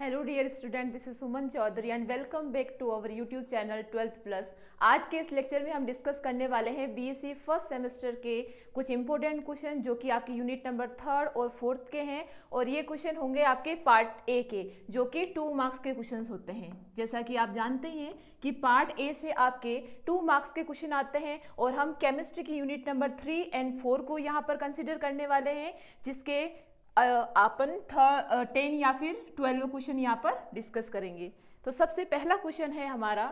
Hello dear student, this is Suman Chaudhary and welcome back to our YouTube channel 12th plus. आज के इस lecture में हम डिस्कस करने वाले हैं बीएससी फर्स्ट सेमेस्टर के कुछ इंपॉर्टेंट क्वेश्चन जो कि आपके यूनिट नंबर 3rd और 4th के हैं। और ये क्वेश्चन होंगे आपके पार्ट ए के, जो कि 2 मार्क्स के क्वेश्चन होते हैं। जैसा कि आप जानते हैं कि पार्ट ए से आपके 2 मार्क्स के क्वेश्चन आते हैं और हम केमिस्ट्री की यूनिट नंबर 3 एंड 4 को यहाँ पर कंसिडर करने वाले हैं, जिसके अपन 10 या फिर 12 क्वेश्चन यहाँ पर डिस्कस करेंगे। तो सबसे पहला क्वेश्चन है हमारा,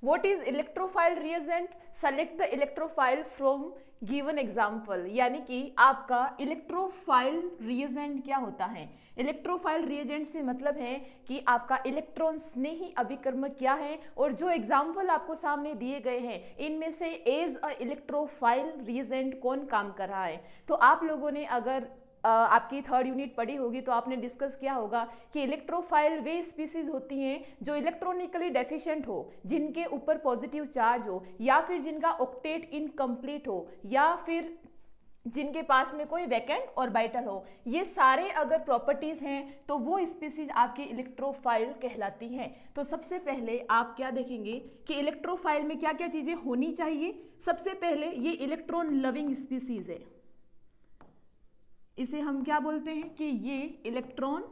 what is electrophile reagent, select the electrophile from given example. यानी कि आपका इलेक्ट्रोफाइल रिएजेंट क्या होता है। इलेक्ट्रोफाइल रिएजेंट से मतलब है कि आपका इलेक्ट्रॉन्स ने ही अभिकर्म क्या है, और जो एग्जाम्पल आपको सामने दिए गए हैं इनमें से एज अ इलेक्ट्रोफाइल रिएजेंट कौन काम कर रहा है। तो आप लोगों ने अगर आपकी 3rd यूनिट पढ़ी होगी तो आपने डिस्कस किया होगा कि इलेक्ट्रोफाइल वे स्पीसीज होती हैं जो इलेक्ट्रॉनिकली डेफिशिएंट हो, जिनके ऊपर पॉजिटिव चार्ज हो, या फिर जिनका ऑक्टेट इनकम्प्लीट हो, या फिर जिनके पास में कोई वैकेंट ऑर्बिटल हो। ये सारे अगर प्रॉपर्टीज हैं तो वो स्पीसीज आपकी इलेक्ट्रोफाइल कहलाती हैं। तो सबसे पहले आप क्या देखेंगे कि इलेक्ट्रोफाइल में क्या क्या चीजें होनी चाहिए। सबसे पहले ये इलेक्ट्रॉन लविंग स्पीसीज है, इसे हम क्या बोलते हैं कि ये इलेक्ट्रॉन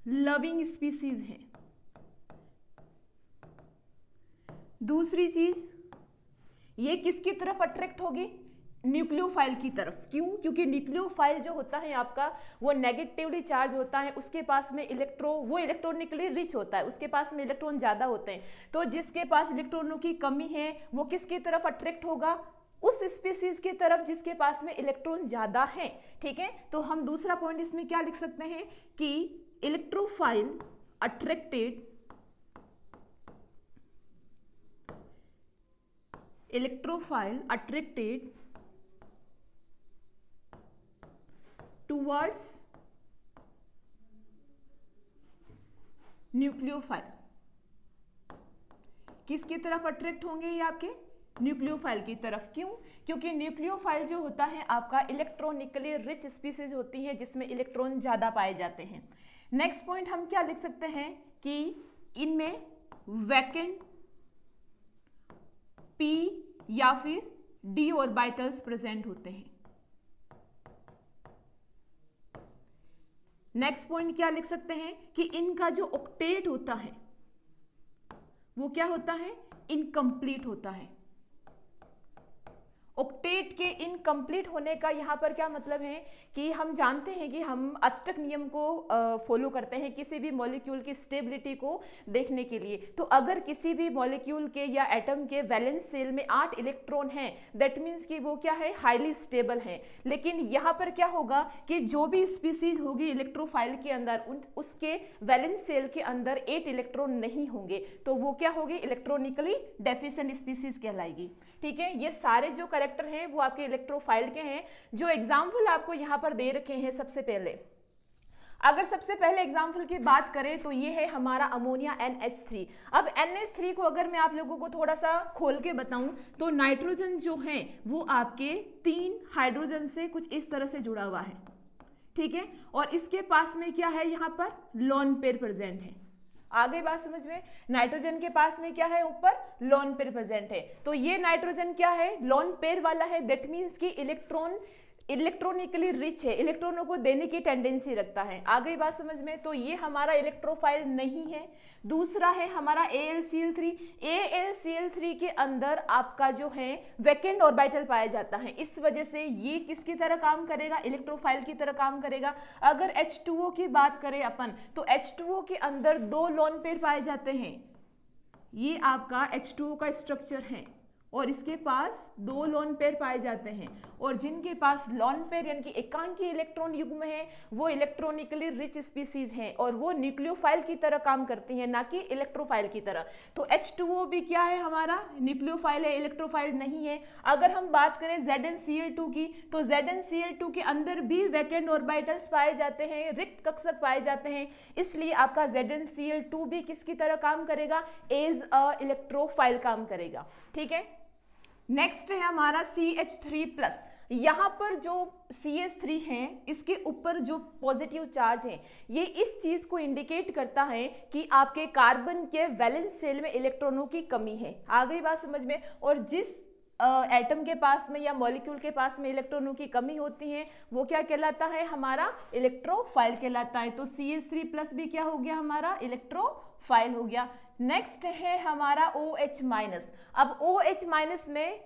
लविंग स्पीसीज है। दूसरी चीज, ये किसकी तरफ अट्रैक्ट होगी, न्यूक्लियोफाइल की तरफ। क्यों? क्योंकि न्यूक्लियोफाइल जो होता है आपका वो नेगेटिवली चार्ज होता है, उसके पास में वो इलेक्ट्रॉनिकली रिच होता है, उसके पास में इलेक्ट्रॉन ज्यादा होते हैं। तो जिसके पास इलेक्ट्रॉनों की कमी है वो किसकी तरफ अट्रैक्ट होगा, उस स्पीसीज की तरफ जिसके पास में इलेक्ट्रॉन ज्यादा है। ठीक है, तो हम दूसरा पॉइंट इसमें क्या लिख सकते हैं कि इलेक्ट्रोफाइल अट्रैक्टेड टुवर्ड्स न्यूक्लियोफाइल। किसकी तरफ अट्रैक्ट होंगे ये आपके, न्यूक्लियोफाइल की तरफ। क्यों? क्योंकि न्यूक्लियोफाइल जो होता है आपका इलेक्ट्रॉनिकली रिच स्पीसीज होती है जिसमें इलेक्ट्रॉन ज्यादा पाए जाते हैं। नेक्स्ट पॉइंट हम क्या लिख सकते हैं कि इनमें वैकेंट p या फिर d ऑर्बिटल्स प्रेजेंट होते हैं। नेक्स्ट पॉइंट क्या लिख सकते हैं कि इनका जो ऑक्टेट होता है वो क्या होता है, इनकम्प्लीट होता है। ऑक्टेट के इनकम्प्लीट होने का यहाँ पर क्या मतलब है कि हम जानते हैं कि हम अष्टक नियम को फॉलो करते हैं किसी भी मॉलिक्यूल की स्टेबिलिटी को देखने के लिए। तो अगर किसी भी मॉलिक्यूल के या एटम के वैलेंस सेल में 8 इलेक्ट्रॉन हैं, दैट मीन्स कि वो क्या है, हाईली स्टेबल है। लेकिन यहाँ पर क्या होगा कि जो भी स्पीसीज होगी इलेक्ट्रोफाइल के अंदर उसके वैलेंस सेल के अंदर 8 इलेक्ट्रॉन नहीं होंगे, तो वो क्या होगी, इलेक्ट्रॉनिकली डेफिशिएंट स्पीसीज कहलाएगी। ठीक है, ये सारे जो कैरेक्टर हैं वो आपके इलेक्ट्रोफाइल के हैं। जो एग्जाम्पल आपको यहाँ पर दे रखे हैं, सबसे पहले अगर सबसे पहले एग्जाम्पल की बात करें तो ये है हमारा अमोनिया NH3। अब NH3 को अगर मैं आप लोगों को थोड़ा सा खोल के बताऊं तो नाइट्रोजन जो है वो आपके 3 हाइड्रोजन से कुछ इस तरह से जुड़ा हुआ है। ठीक है, और इसके पास में क्या है, यहाँ पर लोन पेयर प्रेजेंट है। आगे बात समझ में, नाइट्रोजन के पास में क्या है, ऊपर लोन पेयर प्रेजेंट है। तो ये नाइट्रोजन क्या है, लोन पेयर वाला है। दैट मीन्स कि इलेक्ट्रॉनिकली रिच है, इलेक्ट्रॉनों को देने की टेंडेंसी रखता है। आगे बात समझ में, तो ये हमारा इलेक्ट्रोफाइल नहीं है। दूसरा है हमारा AlCl3। AlCl3 के अंदर आपका जो है वैकेंट ऑर्बिटल पाया जाता है, इस वजह से ये किसकी तरह काम करेगा, इलेक्ट्रोफाइल की तरह काम करेगा। अगर H2O की बात करें अपन तो H2O के अंदर 2 लोन पेयर पाए जाते हैं। ये आपका H2O का स्ट्रक्चर है और इसके पास 2 लोन पेयर पाए जाते हैं, और जिनके पास लोन पेयर यानी कि एकांकी इलेक्ट्रॉन युग्म है वो इलेक्ट्रॉनिकली रिच स्पीसीज हैं और वो न्यूक्लियोफाइल की तरह काम करती हैं, ना कि इलेक्ट्रोफाइल की तरह। तो H2O भी क्या है, हमारा न्यूक्लियोफाइल है, इलेक्ट्रोफाइल नहीं है। अगर हम बात करें ZnCl2 की तो ZnCl2 के अंदर भी वैकेंट ऑर्बिटल्स पाए जाते हैं, रिक्त कक्षक पाए जाते हैं, इसलिए आपका ZnCl2 भी किसकी तरह काम करेगा, एज अ इलेक्ट्रोफाइल काम करेगा। ठीक है, नेक्स्ट है हमारा CH3+। यहाँ पर जो CH3 है इसके ऊपर जो पॉजिटिव चार्ज है ये इस चीज को इंडिकेट करता है कि आपके कार्बन के वैलेंस शेल में इलेक्ट्रॉनों की कमी है। आ गई बात समझ में। और जिस एटम के पास में या मॉलिक्यूल के पास में इलेक्ट्रॉनों की कमी होती है वो क्या कहलाता है, हमारा इलेक्ट्रोफाइल कहलाता है। तो CH3+ भी क्या हो गया, हमारा इलेक्ट्रोफाइल हो गया। नेक्स्ट है हमारा OH-। अब OH- में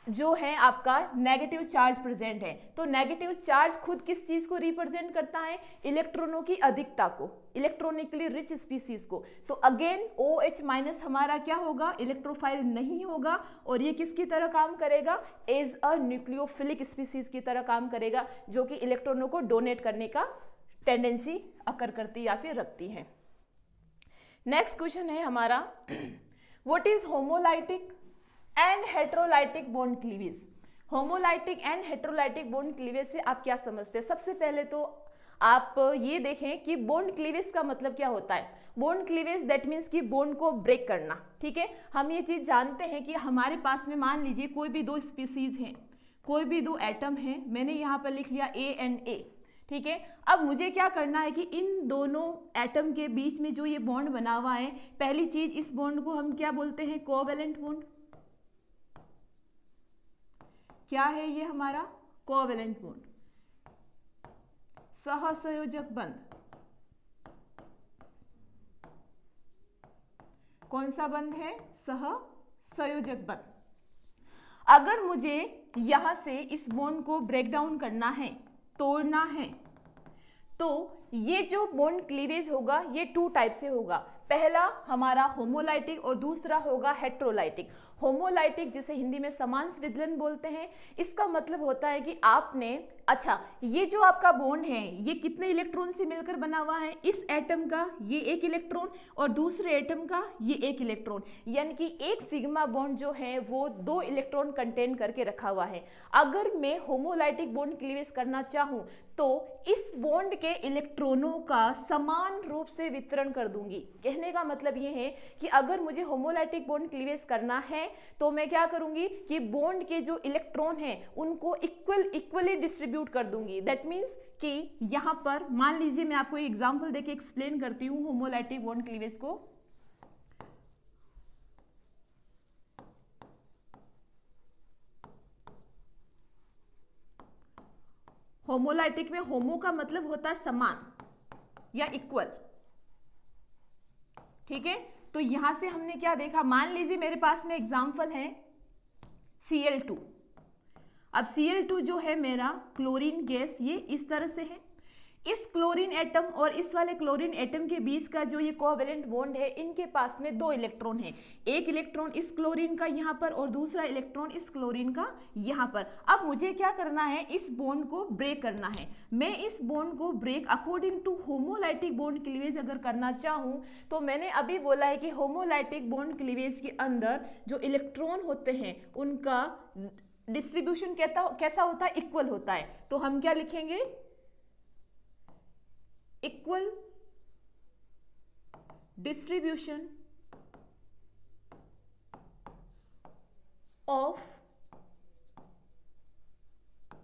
जो है आपका नेगेटिव चार्ज प्रेजेंट है। तो नेगेटिव चार्ज खुद किस चीज को रिप्रेजेंट करता है, इलेक्ट्रॉनों की अधिकता को, इलेक्ट्रॉनिकली रिच स्पीसीज को। तो अगेन OH- हमारा क्या होगा, इलेक्ट्रोफाइल नहीं होगा और ये किसकी तरह काम करेगा, एज अ न्यूक्लियोफिलिक स्पीसीज की तरह काम करेगा, जो कि इलेक्ट्रॉनों को डोनेट करने का टेंडेंसी अकर करती या फिर रखती है। नेक्स्ट क्वेश्चन है हमारा, what is homolytic and heterolytic bond cleavage. Homolytic and heterolytic bond cleavage से आप क्या समझते हैं। सबसे पहले तो आप ये देखें कि बॉन्ड क्लीवेज का मतलब क्या होता है। बॉन्ड क्लीवेज दैट मीन्स कि बॉन्ड को ब्रेक करना, ठीक है। हम ये चीज जानते हैं कि हमारे पास में मान लीजिए कोई भी दो स्पीसीज हैं, कोई भी दो एटम हैं, मैंने यहाँ पर लिख लिया A एंड A, ठीक है। अब मुझे क्या करना है कि इन दोनों एटम के बीच में जो ये बॉन्ड बना हुआ है, पहली चीज इस बॉन्ड को हम क्या बोलते हैं, कोवैलेंट बॉन्ड। क्या है ये हमारा, कोवैलेंट बॉन्ड, सहसंयोजक बंध। कौन सा बंध है, सहसंयोजक बंध। अगर मुझे यहां से इस बॉन्ड को ब्रेक डाउन करना है, तोड़ना है, तो ये जो बॉन्ड क्लीवेज होगा ये 2 टाइप से होगा। पहला हमारा होमोलाइटिक और दूसरा होगा हेट्रोलाइटिक। होमोलाइटिक जिसे हिंदी में समान स्विदलन बोलते हैं, इसका मतलब होता है कि आपने, अच्छा ये जो आपका बॉन्ड है ये कितने इलेक्ट्रॉन से मिलकर बना हुआ है, इस एटम का ये 1 इलेक्ट्रॉन और दूसरे एटम का ये 1 इलेक्ट्रॉन, यानी कि एक सिग्मा बॉन्ड जो है वो 2 इलेक्ट्रॉन कंटेन करके रखा हुआ है। अगर मैं होमोलाइटिक बॉन्ड क्लीवेज करना चाहूं तो इस बॉन्ड के इलेक्ट्रॉनों का समान रूप से वितरण कर दूंगी। कहने का मतलब ये है कि अगर मुझे होमोलाइटिक बॉन्ड क्लीवेज करना है तो मैं क्या करूंगी कि बॉन्ड के जो इलेक्ट्रॉन हैं उनको इक्वली डिस्ट्रीब्यूट कर दूंगी। दैट मीन्स कि यहां पर मान लीजिए, मैं आपको एक एग्जांपल देके एक्सप्लेन करती हूं होमोलाइटिक बॉन्ड क्लीवेज को। होमोलाइटिक में होमो का मतलब होता है समान या इक्वल, ठीक है। तो यहां से हमने क्या देखा, मान लीजिए मेरे पास में एग्जांपल है Cl2। अब Cl2 जो है मेरा क्लोरीन गैस, ये इस तरह से है। इस क्लोरीन एटम और इस वाले क्लोरीन एटम के बीच का जो ये कोवैलेंट बॉन्ड है, इनके पास में 2 इलेक्ट्रॉन है, एक इलेक्ट्रॉन इस क्लोरीन का यहाँ पर और दूसरा इलेक्ट्रॉन इस क्लोरीन का यहाँ पर। अब मुझे क्या करना है, इस बॉन्ड को ब्रेक करना है। मैं इस बॉन्ड को break according to homolytic bond cleavage अगर करना चाहूँ तो मैंने अभी बोला है कि होमोलाइटिक बॉन्ड क्लीवेज के अंदर जो इलेक्ट्रॉन होते हैं उनका डिस्ट्रीब्यूशन कैसा होता है, इक्वल होता है। तो हम क्या लिखेंगे, equal distribution of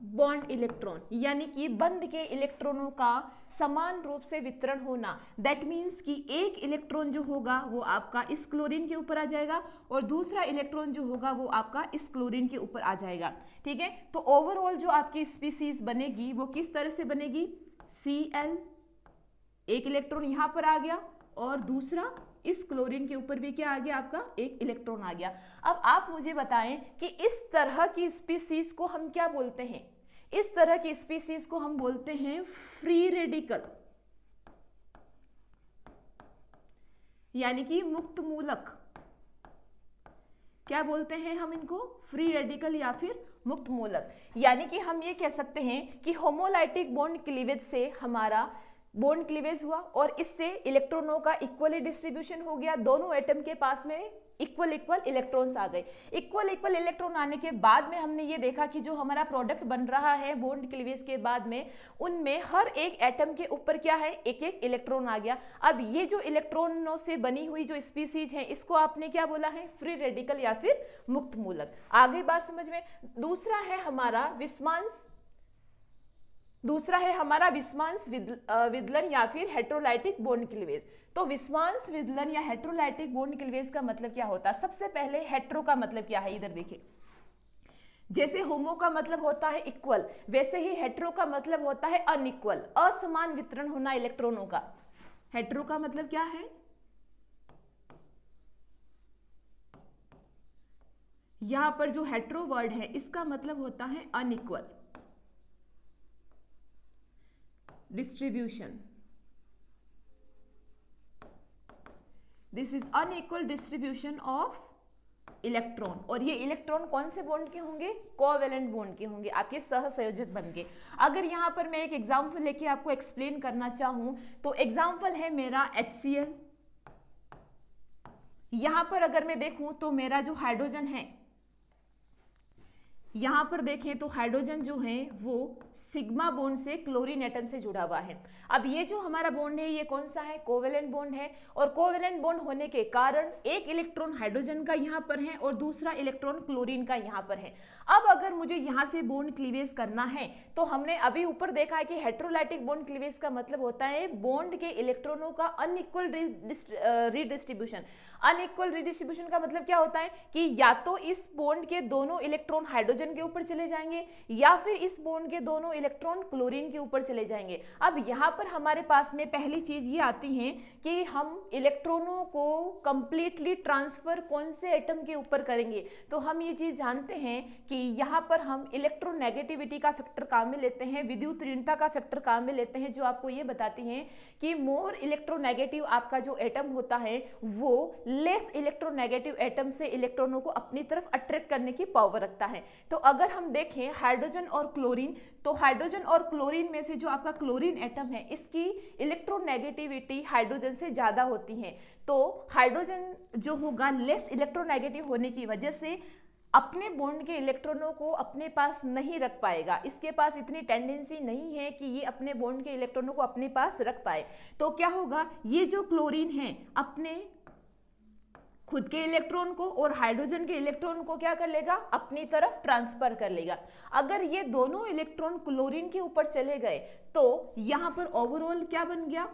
bond electron, यानी कि बंध के इलेक्ट्रॉनों का समान रूप से वितरण होना। दैट मीन्स कि एक इलेक्ट्रॉन जो होगा वो आपका इस क्लोरीन के ऊपर आ जाएगा और दूसरा इलेक्ट्रॉन जो होगा वो आपका इस क्लोरीन के ऊपर आ जाएगा, ठीक है। तो ओवरऑल जो आपकी स्पीसीज बनेगी वो किस तरह से बनेगी, Cl, एक इलेक्ट्रॉन यहां पर आ गया और दूसरा इस क्लोरीन के ऊपर भी क्या आ गया, आपका एक इलेक्ट्रॉन आ गया। अब आप मुझे बताएं कि इस तरह की स्पीसीज को हम क्या बोलते हैं, इस तरह की स्पीसीज को हम बोलते हैं फ्री रेडिकल, यानी कि मुक्त मूलक। क्या बोलते हैं हम इनको, फ्री रेडिकल या फिर मुक्त मूलक। यानी कि हम ये कह सकते हैं कि होमोलाइटिक बॉन्ड क्लीवेज से हमारा बॉन्ड क्लीवेज हुआ और इससे इलेक्ट्रॉनों का इक्वली डिस्ट्रीब्यूशन हो गया, दोनों एटम के पास में इक्वल इलेक्ट्रॉन्स आ गए। इक्वल इलेक्ट्रॉन आने के बाद में हमने ये देखा कि जो हमारा प्रोडक्ट बन रहा है बॉन्ड क्लीवेज के बाद में, उनमें हर एक एटम के ऊपर क्या है, एक एक इलेक्ट्रॉन आ गया। अब ये जो इलेक्ट्रॉनों से बनी हुई जो स्पीसीज है, इसको आपने क्या बोला है, फ्री रेडिकल या फिर मुक्त मूलक। आगे बात समझ में। दूसरा है हमारा विस्मांस विदलन या फिर हेट्रोलाइटिक बॉन्ड क्लीवेज। तो विस्मांस विदलन या हेट्रोलाइटिक बॉन्ड क्लीवेज का मतलब क्या होता है? सबसे पहले हेट्रो का मतलब क्या है, इधर देखिए। जैसे होमो का मतलब होता है इक्वल, वैसे ही हेट्रो का मतलब होता है अनइक्वल, असमान वितरण होना इलेक्ट्रॉनों का। हेट्रो का मतलब क्या है? यहां पर जो हेट्रो वर्ड है इसका मतलब होता है unequal distribution. This is unequal distribution of electron. और ये इलेक्ट्रॉन कौन से बॉन्ड के होंगे? कोवैलेंट बॉन्ड के होंगे, आपके सहसंयोजक बन के। अगर यहां पर मैं एक एग्जांपल लेके आपको एक्सप्लेन करना चाहूं तो एग्जांपल है मेरा HCl। यहां पर अगर मैं देखूं तो मेरा जो हाइड्रोजन है, यहां पर देखें तो हाइड्रोजन जो है वो सिग्मा बॉन्ड से क्लोरीन एटम से जुड़ा हुआ है। अब ये जो हमारा बॉन्ड है ये कौन सा है? कोवेलेंट बॉन्ड है। और कोवेलेंट बॉन्ड होने के कारण एक इलेक्ट्रॉन हाइड्रोजन का यहाँ पर है और दूसरा इलेक्ट्रॉन क्लोरीन का यहाँ पर है। अब अगर मुझे यहाँ से बॉन्ड क्लीवेज करना है तो हमने अभी ऊपर देखा है कि हेट्रोलाइटिक बॉन्ड क्लीवेज का मतलब होता है बॉन्ड के इलेक्ट्रॉनों का अनइक्वल रीडिस्ट्रीब्यूशन। अनइक्वल रीडिस्ट्रीब्यूशन का मतलब क्या होता है कि या तो इस बॉन्ड के दोनों इलेक्ट्रॉन हाइड्रोजन के ऊपर चले जाएंगे या फिर इस बॉन्ड के दोनों इलेक्ट्रॉन क्लोरीन के ऊपर चले जाएंगे। अब यहाँ पर हमारे पास में पहली चीज ये आती है कि हम इलेक्ट्रॉनों को कंप्लीटली ट्रांसफर कौन से एटम के ऊपर करेंगे। तो हम ये चीज जानते हैं कि यहाँ पर हम इलेक्ट्रोनेगेटिविटी का फैक्टर काम में लेते हैं, विद्युत ऋणता का फैक्टर काम में लेते हैं, जो आपको ये बताती हैं कि मोर इलेक्ट्रोनेगेटिव आपका जो एटम होता है वो लेस इलेक्ट्रोनेगेटिव एटम से इलेक्ट्रॉनों को अपनी तरफ अट्रैक्ट करने की पावर रखता है। तो अगर हम देखें हाइड्रोजन और क्लोरीन, तो हाइड्रोजन और क्लोरीन में से जो आपका क्लोरीन एटम है इसकी इलेक्ट्रोनेगेटिविटी हाइड्रोजन से ज्यादा होती है। तो हाइड्रोजन जो होगा लेस इलेक्ट्रोनेगेटिव होने की वजह से अपने बॉन्ड के इलेक्ट्रॉनों को अपने पास नहीं रख पाएगा, इसके पास इतनी टेंडेंसी नहीं है कि ये अपने बॉन्ड के इलेक्ट्रॉनों को अपने पास रख पाए। तो क्या होगा, ये जो क्लोरीन है अपने खुद के इलेक्ट्रॉन को और हाइड्रोजन के इलेक्ट्रॉन को क्या कर लेगा, अपनी तरफ ट्रांसफर कर लेगा। अगर ये दोनों इलेक्ट्रॉन क्लोरीन के ऊपर चले गए तो यहाँ पर ओवरऑल क्या बन गया,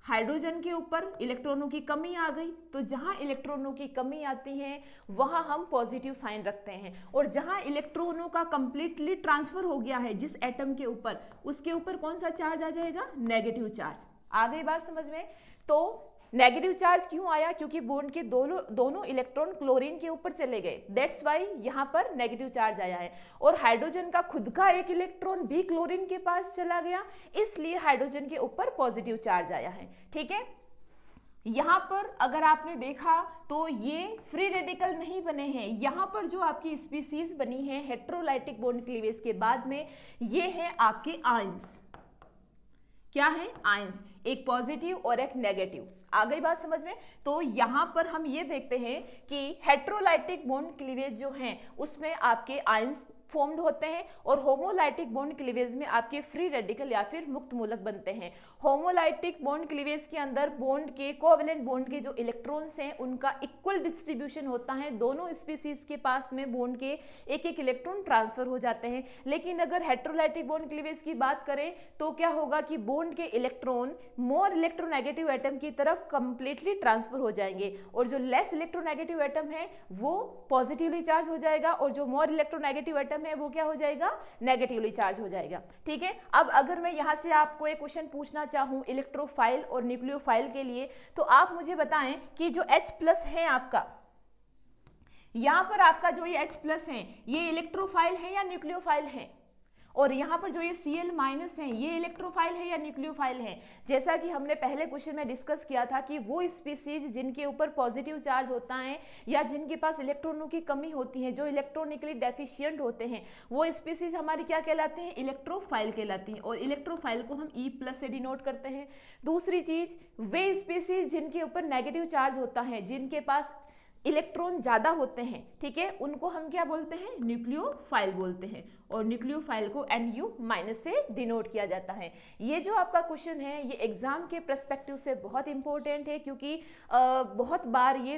हाइड्रोजन के ऊपर इलेक्ट्रॉनों की कमी आ गई। तो जहां इलेक्ट्रॉनों की कमी आती है वहां हम पॉजिटिव साइन रखते हैं, और जहां इलेक्ट्रॉनों का कंप्लीटली ट्रांसफर हो गया है जिस एटम के ऊपर, उसके ऊपर कौन सा चार्ज आ जाएगा, नेगेटिव चार्ज। आ गई बात समझ में। तो नेगेटिव चार्ज क्यों आया, क्योंकि बॉन्ड के दोनों इलेक्ट्रॉन क्लोरीन के ऊपर चले गए, दैट्स वाई यहाँ पर नेगेटिव चार्ज आया है। और हाइड्रोजन का खुद का एक इलेक्ट्रॉन भी क्लोरीन के पास चला गया, इसलिए हाइड्रोजन के ऊपर पॉजिटिव चार्ज आया है। ठीक है, यहाँ पर अगर आपने देखा तो ये फ्री रेडिकल नहीं बने हैं, यहाँ पर जो आपकी स्पीसीज बनी है हेट्रोलाइटिक बॉन्ड क्लीवेज के बाद में, ये है आपके आयंस। क्या है, आयंस, एक पॉजिटिव और एक नेगेटिव। आ गई बात समझ में। तो यहां पर हम ये देखते हैं कि हेट्रोलाइटिक बॉन्ड क्लीवेज जो है उसमें आपके आयंस फॉर्म्ड होते हैं, और होमोलाइटिक बॉन्ड क्लीवेज में आपके फ्री रेडिकल या फिर मुक्त मूलक बनते हैं। होमोलाइटिक बॉन्ड क्लीवेज के अंदर बॉन्ड के कोवेलेंट बॉन्ड के जो इलेक्ट्रॉन्स हैं उनका इक्वल डिस्ट्रीब्यूशन होता है, दोनों स्पीसीज के पास में बॉन्ड के एक एक इलेक्ट्रॉन ट्रांसफर हो जाते हैं। लेकिन अगर हेट्रोलाइटिक बॉन्ड क्लीवेज की बात करें तो क्या होगा कि बॉन्ड के इलेक्ट्रॉन मोर इलेक्ट्रोनेगेटिव एटम की तरफ कंप्लीटली ट्रांसफर हो जाएंगे, और जो लेस इलेक्ट्रोनेगेटिव एटम है वो पॉजिटिवली चार्ज हो जाएगा, और जो मोर इलेक्ट्रोनेगेटिव एटम है वो क्या हो जाएगा, नेगेटिवली चार्ज हो जाएगा। ठीक है, अब अगर मैं यहां से आपको एक क्वेश्चन पूछना चाहूं इलेक्ट्रोफाइल और न्यूक्लियोफाइल के लिए, तो आप मुझे बताएं कि जो H+ है आपका, यहां पर आपका जो ये H+ है ये इलेक्ट्रोफाइल है या न्यूक्लियोफाइल है। और यहाँ पर जो ये Cl माइनस है ये इलेक्ट्रोफाइल है या न्यूक्लियोफाइल है? जैसा कि हमने पहले क्वेश्चन में डिस्कस किया था कि वो स्पीसीज जिनके ऊपर पॉजिटिव चार्ज होता है या जिनके पास इलेक्ट्रॉनों की कमी होती है, जो इलेक्ट्रॉनिकली डेफिशिएंट होते हैं, वो स्पीसीज हमारी क्या कहलाते हैं? इलेक्ट्रोफाइल कहलाती हैं। और इलेक्ट्रोफाइल को हम E+ से डिनोट करते हैं। दूसरी चीज, वे स्पीसीज जिनके ऊपर नेगेटिव चार्ज होता है, जिनके पास इलेक्ट्रॉन ज्यादा होते हैं, ठीक है, उनको हम क्या बोलते हैं? न्यूक्लियोफाइल बोलते हैं। और न्यूक्लियोफाइल को Nu- से डिनोट किया जाता है। ये जो आपका क्वेश्चन है ये एग्जाम के पर्सपेक्टिव से बहुत इंपॉर्टेंट है, क्योंकि बहुत बार ये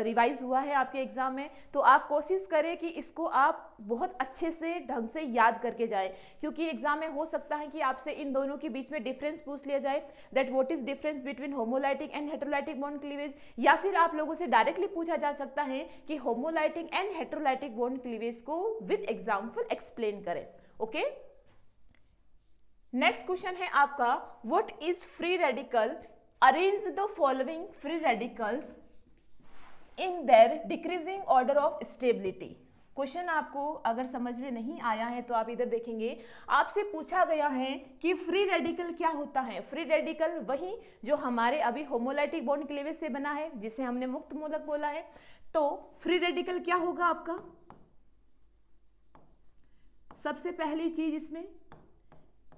रिवाइज हुआ है आपके एग्जाम में। तो आप कोशिश करें कि इसको आप बहुत अच्छे से ढंग से याद करके जाएं, क्योंकि एग्जाम में हो सकता है कि आपसे इन दोनों के बीच में डिफरेंस पूछ लिया जाए, that what is difference between homolytic and heterolytic bond cleavage, या फिर आप लोगों से डायरेक्टली पूछा जा सकता है कि homolytic and heterolytic bond cleavage को विद एग्जांपल एक्सप्लेन करें। ओके, नेक्स्ट क्वेश्चन है आपका, what is free radical? Arrange the following free radicals in their decreasing order of stability. Question आपको अगर समझ में नहीं आया है तो आप इधर देखेंगे, आपसे पूछा गया है कि फ्री रेडिकल क्या होता है। फ्री रेडिकल वही जो हमारे अभी होमोलाइटिक बॉन्ड क्लीवेज से बना है, जिसे हमने मुक्त मूलक बोला है। तो फ्री रेडिकल क्या होगा आपका? सबसे पहली चीज इसमें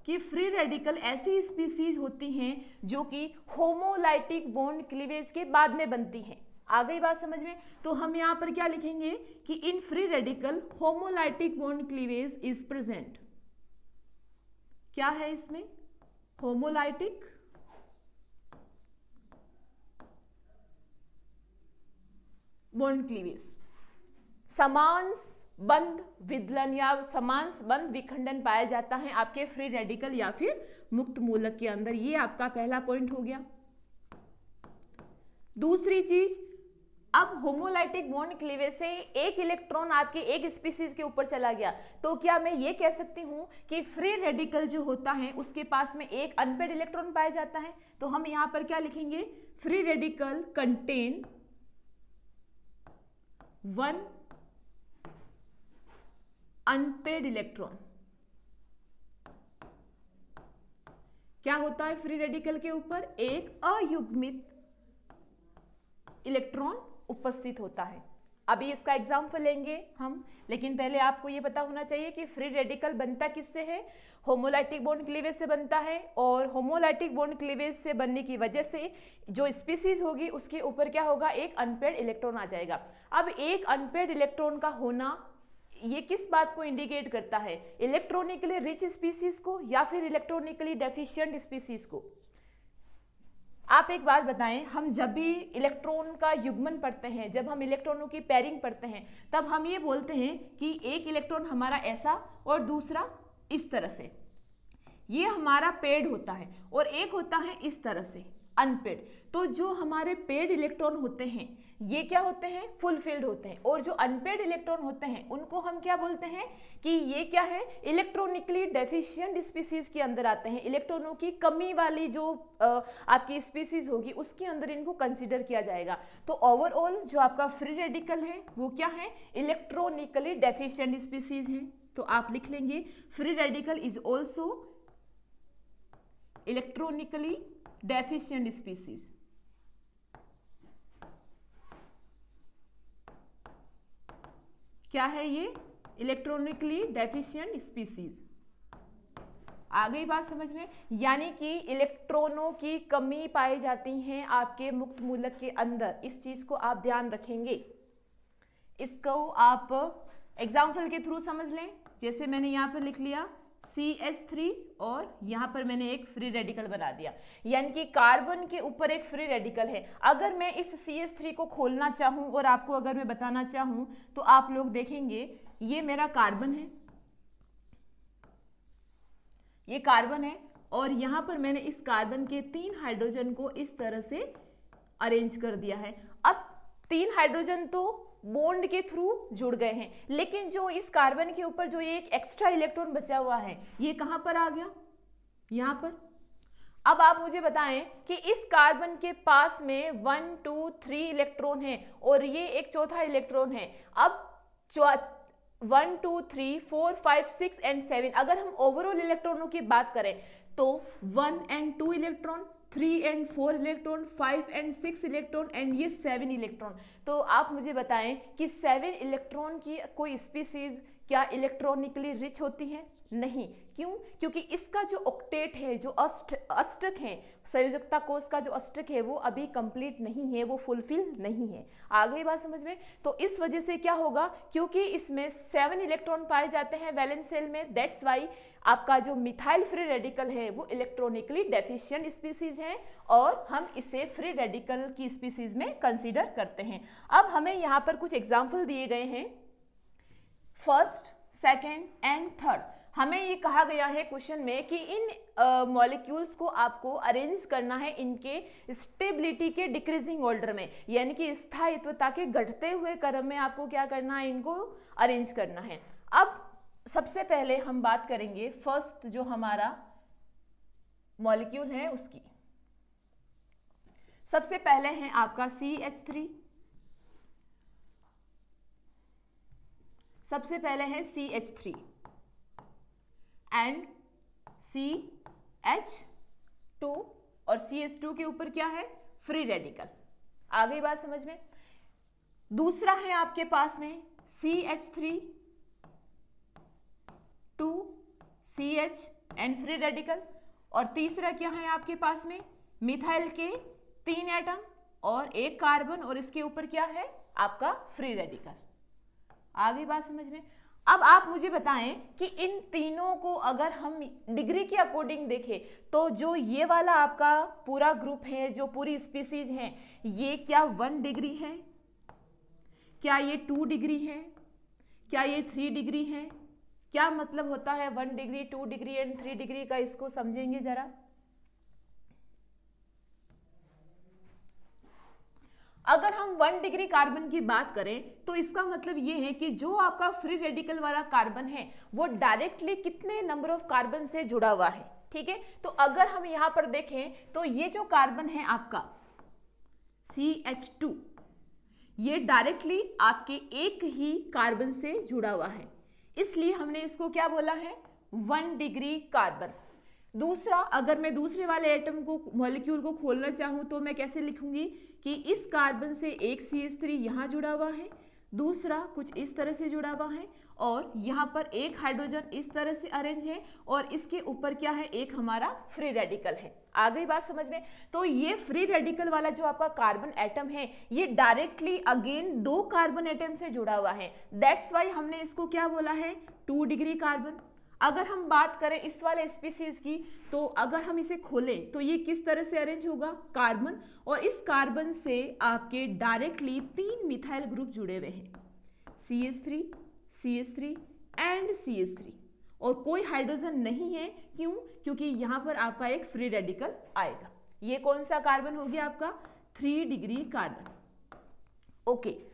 कि फ्री रेडिकल ऐसी स्पीसीज होती हैं जो कि होमोलाइटिक बॉन्ड क्लीवेज के बाद में बनती हैं। आ गई बात समझ में? तो हम यहां पर क्या लिखेंगे कि in free radical homolytic bond cleavage is present. क्या है इसमें? होमोलाइटिक बॉन्ड क्लीवेज, समान बंध विदलन या समान बंध विखंडन पाया जाता है आपके फ्री रेडिकल या फिर मुक्त मूलक के अंदर। ये आपका पहला पॉइंट हो गया। दूसरी चीज, अब होमोलाइटिक बॉन्ड क्लीवेज से एक इलेक्ट्रॉन आपके एक स्पीसीज के ऊपर चला गया, तो क्या मैं ये कह सकती हूं कि फ्री रेडिकल जो होता है उसके पास में एक अनपेड इलेक्ट्रॉन पाया जाता है? तो हम यहां पर क्या लिखेंगे? Free radical contain one unpaired electron. क्या होता है फ्री रेडिकल के ऊपर? एक अयुग्मित इलेक्ट्रॉन उपस्थित होता है। अभी इसका एग्जाम्पल लेंगे हम, लेकिन पहले आपको यह पता होना चाहिए कि फ्री रेडिकल बनता किससे है? होमोलाइटिक बॉन्ड क्लीवेज से बनता है। और होमोलाइटिक बॉन्ड क्लीवेज से बनने की वजह से जो स्पीसीज होगी उसके ऊपर क्या होगा? एक अनपेड इलेक्ट्रॉन आ जाएगा। अब एक अनपेड इलेक्ट्रॉन का होना ये किस बात को इंडिकेट करता है? इलेक्ट्रॉनिकली रिच स्पीसीज को या फिर इलेक्ट्रॉनिकली डेफिशिएंट स्पीसीज को? आप एक बात बताएं, हम जब भी इलेक्ट्रॉन का युग्मन पढ़ते हैं, जब हम इलेक्ट्रॉनों की पेयरिंग पढ़ते हैं, तब हम ये बोलते हैं कि एक इलेक्ट्रॉन हमारा ऐसा और दूसरा इस तरह से, ये हमारा पेड होता है, और एक होता है इस तरह से अनपेड। तो जो हमारे पेड इलेक्ट्रॉन होते हैं ये क्या होते हैं? फुलफिल्ड होते हैं। और जो अनपेड इलेक्ट्रॉन होते हैं उनको हम क्या बोलते हैं कि ये क्या है? इलेक्ट्रॉनिकली डेफिशिएंट स्पीसीज के अंदर आते हैं। इलेक्ट्रॉनों की कमी वाली जो आपकी स्पीसीज होगी उसके अंदर इनको कंसीडर किया जाएगा। तो ओवरऑल जो आपका फ्री रेडिकल है वो क्या है? इलेक्ट्रॉनिकली डेफिशिएंट स्पीसीज है। तो आप लिख लेंगे free radical is also electronically deficient species. क्या है ये? Electronically deficient species. आ गई बात समझ में? यानी कि इलेक्ट्रॉनों की कमी पाई जाती है आपके मुक्त मूलक के अंदर। इस चीज को आप ध्यान रखेंगे। इसको आप एग्जाम्पल के थ्रू समझ लें। जैसे मैंने यहाँ पर लिख लिया CH3 और यहाँ पर मैंने एक फ्री रेडिकल बना दिया, यानी कि कार्बन के ऊपर एक फ्री रेडिकल है। अगर मैं इस CH3 को खोलना चाहूँ और आपको अगर मैं बताना चाहूँ तो आप लोग देखेंगे ये मेरा कार्बन है, ये कार्बन है, और यहाँ पर मैंने इस कार्बन के 3 हाइड्रोजन को इस तरह से अरेंज कर दिया है। अब 3 हाइड्रोजन तो बॉन्ड के थ्रू जुड़ गए हैं, लेकिन जो इस कार्बन के ऊपर जो ये एक एक्स्ट्रा इलेक्ट्रॉन बचा हुआ है ये कहां पर आ गया? यहां पर। अब आप मुझे बताएं कि इस कार्बन के पास में 1 2 3 इलेक्ट्रॉन है और ये एक चौथा इलेक्ट्रॉन है। अब 1 2 3 4 5 6 एंड 7, अगर हम ओवरऑल इलेक्ट्रॉनों की बात करें तो 1 and 2 electron, 3 and 4 electron, 5 and 6 electron and ये 7 इलेक्ट्रॉन। तो आप मुझे बताएं कि 7 इलेक्ट्रॉन की कोई स्पीसीज क्या इलेक्ट्रॉनिकली रिच होती है? नहीं। क्यों? क्योंकि इसका जो ऑक्टेट है, जो अष्टक है, संयोजकता कोष का जो अष्टक है वो अभी कंप्लीट नहीं है, वो फुलफिल नहीं है। आ गई बात समझ में? तो इस वजह से क्या होगा, क्योंकि इसमें 7 इलेक्ट्रॉन पाए जाते हैं वैलेंस शेल में, दैट्स वाई आपका जो मिथाइल फ्री रेडिकल है वो इलेक्ट्रॉनिकली डेफिशिएंट स्पीसीज है और हम इसे फ्री रेडिकल की स्पीसीज में कंसीडर करते हैं। अब हमें यहाँ पर कुछ एग्जाम्पल दिए गए हैं, फर्स्ट, सेकेंड एंड थर्ड। हमें ये कहा गया है क्वेश्चन में कि इन मॉलिक्यूल्स को आपको अरेंज करना है इनके स्टेबिलिटी के डिक्रीजिंग ऑर्डर में, यानी कि स्थायित्वता के घटते हुए क्रम में आपको क्या करना है, इनको अरेंज करना है। अब सबसे पहले हम बात करेंगे फर्स्ट जो हमारा मॉलिक्यूल है उसकी। सबसे पहले है आपका CH3, सबसे पहले है CH3 एंड CH2 और CH2 के ऊपर क्या है, फ्री रेडिकल। आ गई बात समझ में? दूसरा है आपके पास में CH3 2 CH and free radical, और तीसरा क्या है आपके पास में, मिथाइल के 3 एटम और 1 कार्बन और इसके ऊपर क्या है आपका फ्री रेडिकल। आ गई बात समझ में? अब आप मुझे बताएं कि इन तीनों को अगर हम डिग्री के अकॉर्डिंग देखें तो जो ये वाला आपका पूरा ग्रुप है, जो पूरी स्पीसीज है, ये क्या 1 डिग्री है, क्या ये 2 डिग्री है, क्या ये 3 डिग्री है? क्या मतलब होता है 1 डिग्री, 2 डिग्री एंड 3 डिग्री का, इसको समझेंगे जरा। अगर हम 1 डिग्री कार्बन की बात करें तो इसका मतलब ये है कि जो आपका फ्री रेडिकल वाला कार्बन है वो डायरेक्टली कितने नंबर ऑफ कार्बन से जुड़ा हुआ है, ठीक है। तो अगर हम यहां पर देखें तो ये जो कार्बन है आपका CH2, ये डायरेक्टली आपके एक ही कार्बन से जुड़ा हुआ है, इसलिए हमने इसको क्या बोला है, 1 डिग्री कार्बन। दूसरा, अगर मैं दूसरे वाले एटम को, मॉलिक्यूल को खोलना चाहूं तो मैं कैसे लिखूंगी कि इस कार्बन से एक CH3 यहाँ जुड़ा हुआ है, दूसरा कुछ इस तरह से जुड़ा हुआ है और यहाँ पर एक हाइड्रोजन इस तरह से अरेंज है और इसके ऊपर क्या है, एक हमारा फ्री रेडिकल है। आ गई बात समझ में? तो ये फ्री रेडिकल वाला जो आपका कार्बन एटम है ये डायरेक्टली अगेन 2 कार्बन एटम से जुड़ा हुआ है, दैट्स वाई हमने इसको क्या बोला है, 2 डिग्री कार्बन। अगर हम बात करें इस वाले स्पीसीज की तो अगर हम इसे खोलें तो ये किस तरह से अरेंज होगा, कार्बन, और इस कार्बन से आपके डायरेक्टली 3 मिथाइल ग्रुप जुड़े हुए हैं, CH3, CH3 एंड CH3, और कोई हाइड्रोजन नहीं है। क्यों? क्योंकि यहाँ पर आपका एक फ्री रेडिकल आएगा। ये कौन सा कार्बन हो गया आपका, 3 डिग्री कार्बन। ओके,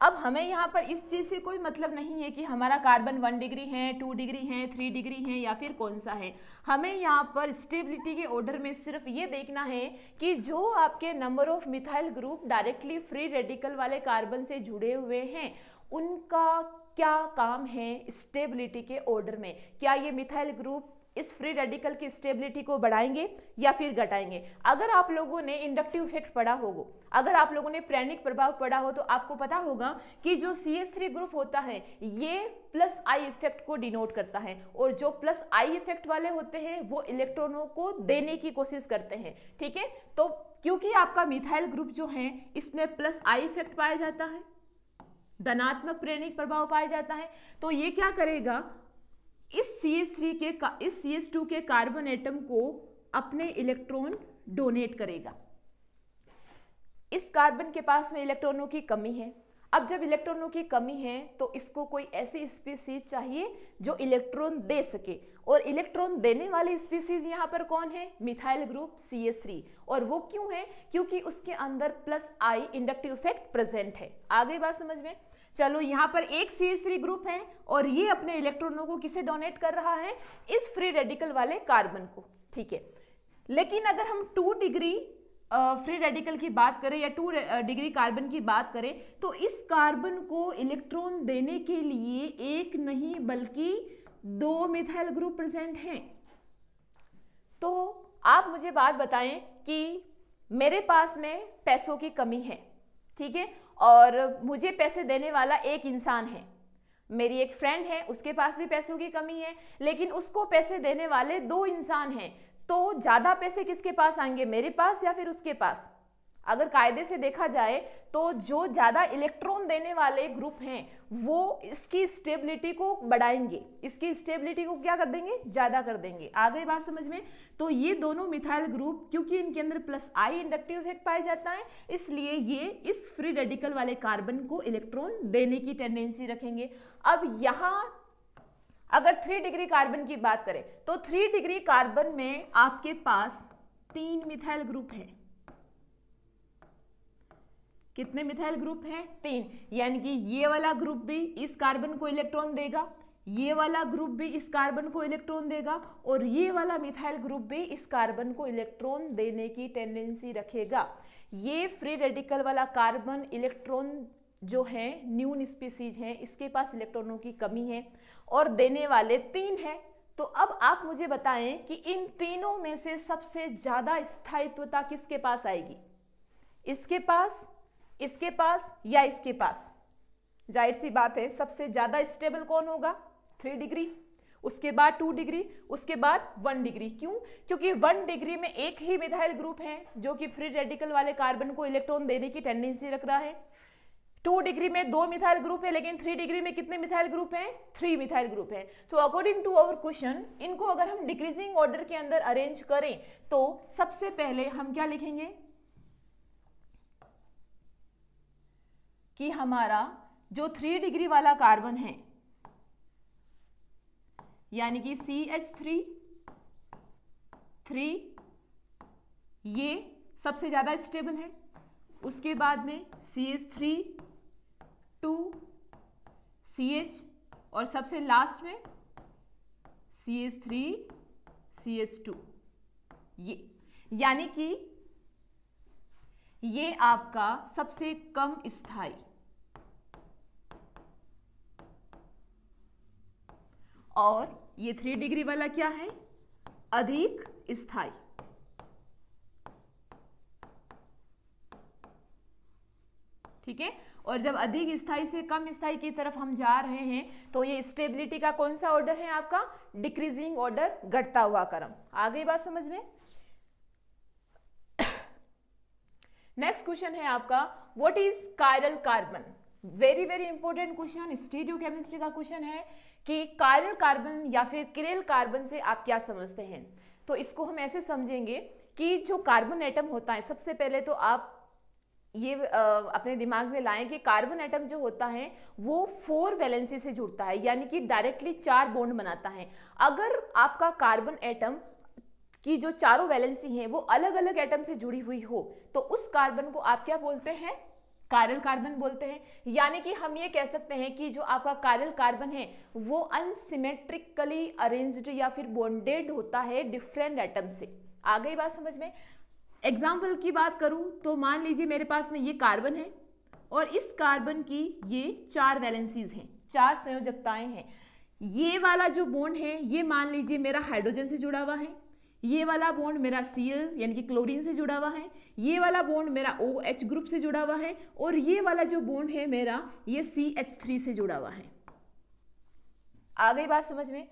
अब हमें यहाँ पर इस चीज से कोई मतलब नहीं है कि हमारा कार्बन 1 डिग्री है, 2 डिग्री है, 3 डिग्री है या फिर कौन सा है। हमें यहाँ पर स्टेबिलिटी के ऑर्डर में सिर्फ ये देखना है कि जो आपके number of methyl group directly free radical वाले कार्बन से जुड़े हुए हैं उनका क्या काम है स्टेबिलिटी के ऑर्डर में। क्या ये मिथाइल ग्रुप इस फ्री रेडिकल की स्टेबिलिटी को बढ़ाएंगे या फिर घटाएंगे। अगर आप लोगों ने इंडक्टिव इफेक्ट पढ़ा होगा, अगर आप लोगों ने प्रेरणिक प्रभाव पढ़ा हो तो आपको पता होगा कि जो CH3 ग्रुप होता है ये प्लस आई इफेक्ट को डिनोट करता है और जो प्लस आई इफेक्ट वाले होते हैं वो इलेक्ट्रॉनों को देने की कोशिश करते हैं, ठीक है। तो क्योंकि आपका मिथाइल ग्रुप जो है इसमें प्लस आई इफेक्ट पाया जाता है, धनात्मक प्रेरणिक प्रभाव पाया जाता है, तो ये क्या करेगा, इस CH2 के कार्बन एटम को अपने इलेक्ट्रॉन डोनेट करेगा। इस कार्बन के पास में इलेक्ट्रॉनों की कमी है। अब जब इलेक्ट्रॉनों की कमी है तो इसको कोई ऐसी स्पीसीज चाहिए जो इलेक्ट्रॉन दे सके, और इलेक्ट्रॉन देने वाली स्पीसीज यहाँ पर कौन है, मिथाइल ग्रुप CH3। और वो क्यों है, क्योंकि उसके अंदर प्लस आई इंडक्टिव इफेक्ट प्रेजेंट है। आ गई बात समझ में? चलो, यहाँ पर एक CH3 ग्रुप है और ये अपने इलेक्ट्रॉनों को किसे डोनेट कर रहा है, इस फ्री रेडिकल वाले कार्बन को, ठीक है। लेकिन अगर हम 2 डिग्री फ्री रेडिकल की बात करें या 2 डिग्री कार्बन की बात करें, तो इस कार्बन को इलेक्ट्रॉन देने के लिए एक नहीं बल्कि 2 मिथाइल ग्रुप प्रेजेंट हैं। तो आप मुझे बात बताएं कि मेरे पास में पैसों की कमी है, ठीक है, और मुझे पैसे देने वाला एक इंसान है, मेरी एक फ्रेंड है, उसके पास भी पैसों की कमी है, लेकिन उसको पैसे देने वाले 2 इंसान हैं, तो ज्यादा पैसे किसके पास आएंगे, मेरे पास या फिर उसके पास? अगर कायदे से देखा जाए तो जो ज्यादा इलेक्ट्रॉन देने वाले ग्रुप हैं वो इसकी स्टेबिलिटी को बढ़ाएंगे, इसकी स्टेबिलिटी को क्या कर देंगे, ज्यादा कर देंगे। आ गई बात समझ में? तो ये दोनों मिथाइल ग्रुप, क्योंकि इनके अंदर प्लस आई इंडक्टिव इफेक्ट पाया जाता है, इसलिए ये इस फ्री रेडिकल वाले कार्बन को इलेक्ट्रॉन देने की टेंडेंसी रखेंगे। अब यहां अगर 3 डिग्री कार्बन की बात करें तो 3 डिग्री कार्बन में आपके पास 3 मिथाइल ग्रुप हैं। कितने मिथाइल ग्रुप हैं? 3। यानी कि ये वाला ग्रुप भी इस कार्बन को इलेक्ट्रॉन देगा, ये वाला ग्रुप भी इस कार्बन को इलेक्ट्रॉन देगा, और ये वाला मिथाइल ग्रुप भी इस कार्बन को इलेक्ट्रॉन देने की टेंडेंसी रखेगा। ये फ्री रेडिकल वाला कार्बन इलेक्ट्रॉन जो है न्यून स्पीसीज है, इसके पास इलेक्ट्रॉनों की कमी है और देने वाले 3 हैं। तो अब आप मुझे बताएं कि इन तीनों में से सबसे ज्यादा स्थायित्वता किसके पास आएगी? इसके पास, इसके पास या इसके पास? जाहिर सी बात है सबसे ज्यादा स्टेबल कौन होगा? 3 डिग्री, उसके बाद 2 डिग्री, उसके बाद 1 डिग्री। क्यों? क्योंकि 1 डिग्री में एक ही मिथाइल ग्रुप है जो कि फ्री रेडिकल वाले कार्बन को इलेक्ट्रॉन देने की टेंडेंसी रख रहा है। 2 डिग्री में 2 मिथाइल ग्रुप है, लेकिन 3 डिग्री में कितने मिथाइल ग्रुप हैं? 3 मिथाइल ग्रुप हैं। तो अकॉर्डिंग टू आवर क्वेश्चन, इनको अगर हम डिक्रीजिंग ऑर्डर के अंदर अरेंज करें तो सबसे पहले हम क्या लिखेंगे कि हमारा जो 3 डिग्री वाला कार्बन है यानी कि CH3 ये सबसे ज्यादा स्टेबल है, उसके बाद में CH3 2 CH और सबसे लास्ट में CH3 CH2। ये यानी कि ये आपका सबसे कम स्थायी और ये 3 डिग्री वाला क्या है? अधिक स्थायी। ठीक है, और जब अधिक स्थायी से कम स्थायी की तरफ हम जा रहे हैं तो ये स्टेबिलिटी का कौन सा ऑर्डर है आपका? डिक्रीजिंग ऑर्डर, घटता हुआ क्रम। आ गई बात समझ में? नेक्स्ट क्वेश्चन है आपका, what is chiral carbon? Very very important question, stereochemistry का क्वेश्चन है कि कायरल कार्बन या फिर किरेल कार्बन से आप क्या समझते हैं। तो इसको हम ऐसे समझेंगे कि जो कार्बन एटम होता है, सबसे पहले तो आप ये अपने दिमाग में लाएं कि कार्बन एटम जो होता है वो 4 वैलेंसी से जुड़ता है, यानी कि डायरेक्टली 4 बॉन्ड बनाता है। अगर आपका कार्बन एटम की जो चारों वैलेंसी हैं वो अलग अलग एटम से जुड़ी हुई हो तो उस कार्बन को आप क्या बोलते हैं? कायरल कार्बन बोलते हैं। यानी कि हम ये कह सकते हैं कि जो आपका कायरल कार्बन है वो अनसिमेट्रिकली अरेंज्ड या फिर बॉन्डेड होता है डिफरेंट एटम से। आ गई बात समझ में? एग्जाम्पल की बात करूं तो मान लीजिए मेरे पास में ये कार्बन है और इस कार्बन की ये 4 वैलेंसीज हैं, 4 संयोजकताएं हैं। ये वाला जो बॉन्ड है ये मान लीजिए मेरा हाइड्रोजन से जुड़ा हुआ है, ये वाला बॉन्ड मेरा Cl यानी कि क्लोरीन से जुड़ा हुआ है, ये वाला बॉन्ड मेरा OH ग्रुप से जुड़ा हुआ है और ये वाला जो बॉन्ड है मेरा ये CH3 से जुड़ा हुआ है। आ गई बात समझ में?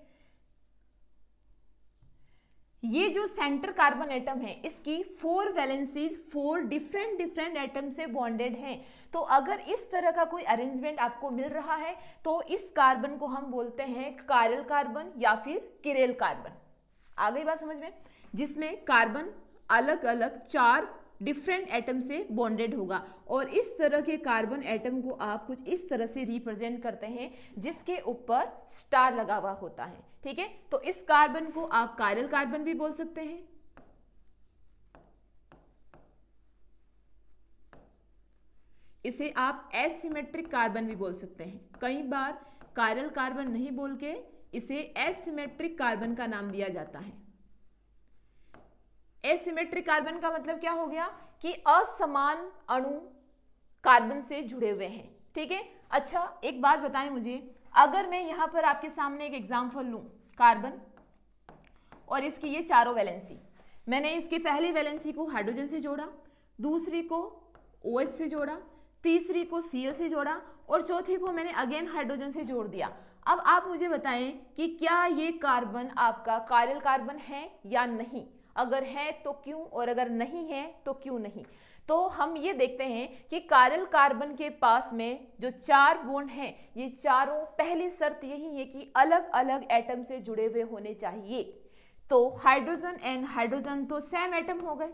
ये जो सेंटर कार्बन एटम है इसकी 4 वैलेंसीज 4 डिफरेंट एटम से बॉन्डेड हैं। तो अगर इस तरह का कोई अरेंजमेंट आपको मिल रहा है तो इस कार्बन को हम बोलते हैं कायरल कार्बन या फिर किरेल कार्बन। आ गई बात समझ में? जिसमें कार्बन अलग अलग 4 डिफरेंट एटम से बॉन्डेड होगा और इस तरह के कार्बन एटम को आप कुछ इस तरह से रिप्रेजेंट करते हैं जिसके ऊपर स्टार लगा हुआ होता है। ठीक है, तो इस कार्बन को आप कायरल कार्बन भी बोल सकते हैं। इसे आप एसिमेट्रिक कार्बन भी बोल सकते हैं। कई बार कायरल कार्बन नहीं बोल के इसे एसिमेट्रिक कार्बन का नाम दिया जाता है। एसिमेट्रिक कार्बन का मतलब क्या हो गया? कि असमान अणु कार्बन से जुड़े हुए हैं, ठीक है। अच्छा एक बात बताएं मुझे, अगर मैं यहाँ पर आपके सामने एक एग्जाम्पल लूँ, कार्बन और इसकी ये चारों वैलेंसी, मैंने इसकी पहली वैलेंसी को हाइड्रोजन से जोड़ा, दूसरी को OH से जोड़ा, तीसरी को Cl से जोड़ा और चौथी को मैंने अगेन हाइड्रोजन से जोड़ दिया। अब आप मुझे बताएं कि क्या ये कार्बन आपका कायरल कार्बन है या नहीं, अगर है तो क्यों, और अगर नहीं है तो क्यों नहीं। तो हम ये देखते हैं कि कायरल कार्बन के पास में जो 4 बॉन्ड हैं, ये चारों, पहली शर्त यही है कि अलग अलग एटम से जुड़े हुए होने चाहिए। तो हाइड्रोजन एंड हाइड्रोजन तो सेम एटम हो गए,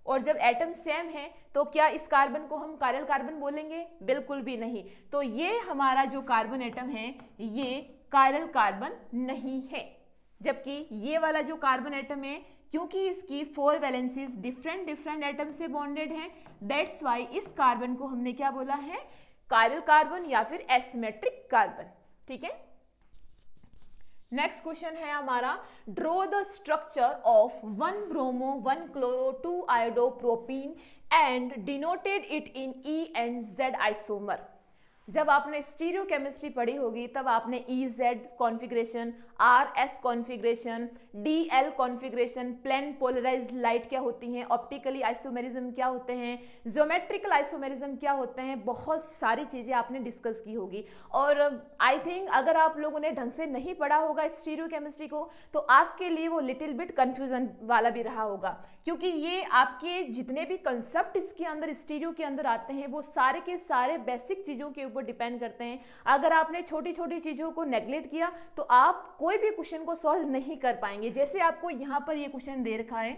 और जब एटम सेम है तो क्या इस कार्बन को हम कायरल कार्बन बोलेंगे? बिल्कुल भी नहीं। तो ये हमारा जो कार्बन एटम है ये कायरल कार्बन नहीं है। जबकि ये वाला जो कार्बन एटम है, क्योंकि इसकी 4 वैलेंसीज डिफरेंट एटम से बॉन्डेड हैं, दैट्स वाई इस कार्बन को हमने क्या बोला है? कायरल कार्बन या फिर एसिमेट्रिक कार्बन, ठीक है। नेक्स्ट क्वेश्चन है हमारा, draw the structure of 1 bromo 1 chloro 2 iodo propene and denoted it in E and Z isomer. जब आपने स्टीरियोकेमिस्ट्री पढ़ी होगी तब आपने EZ configuration, RS configuration, DL configuration, plane polarised light क्या होती हैं, ऑप्टिकली आइसोमेरिज्म क्या होते हैं, ज्योमेट्रिकल आइसोमेरिज्म क्या होते हैं, बहुत सारी चीज़ें आपने डिस्कस की होगी। और आई थिंक अगर आप लोगों ने ढंग से नहीं पढ़ा होगा स्टीरियोकेमिस्ट्री को तो आपके लिए वो लिटिल बिट कन्फ्यूजन वाला भी रहा होगा, क्योंकि ये आपके जितने भी कंसेप्ट इसके अंदर स्टीरियो के अंदर आते हैं वो सारे के सारे बेसिक चीज़ों के ऊपर डिपेंड करते हैं। अगर आपने छोटी छोटी चीज़ों को नेग्लेक्ट किया तो आप कोई भी क्वेश्चन को सॉल्व नहीं कर पाएंगे। जैसे आपको यहाँ पर ये क्वेश्चन दे रखा है,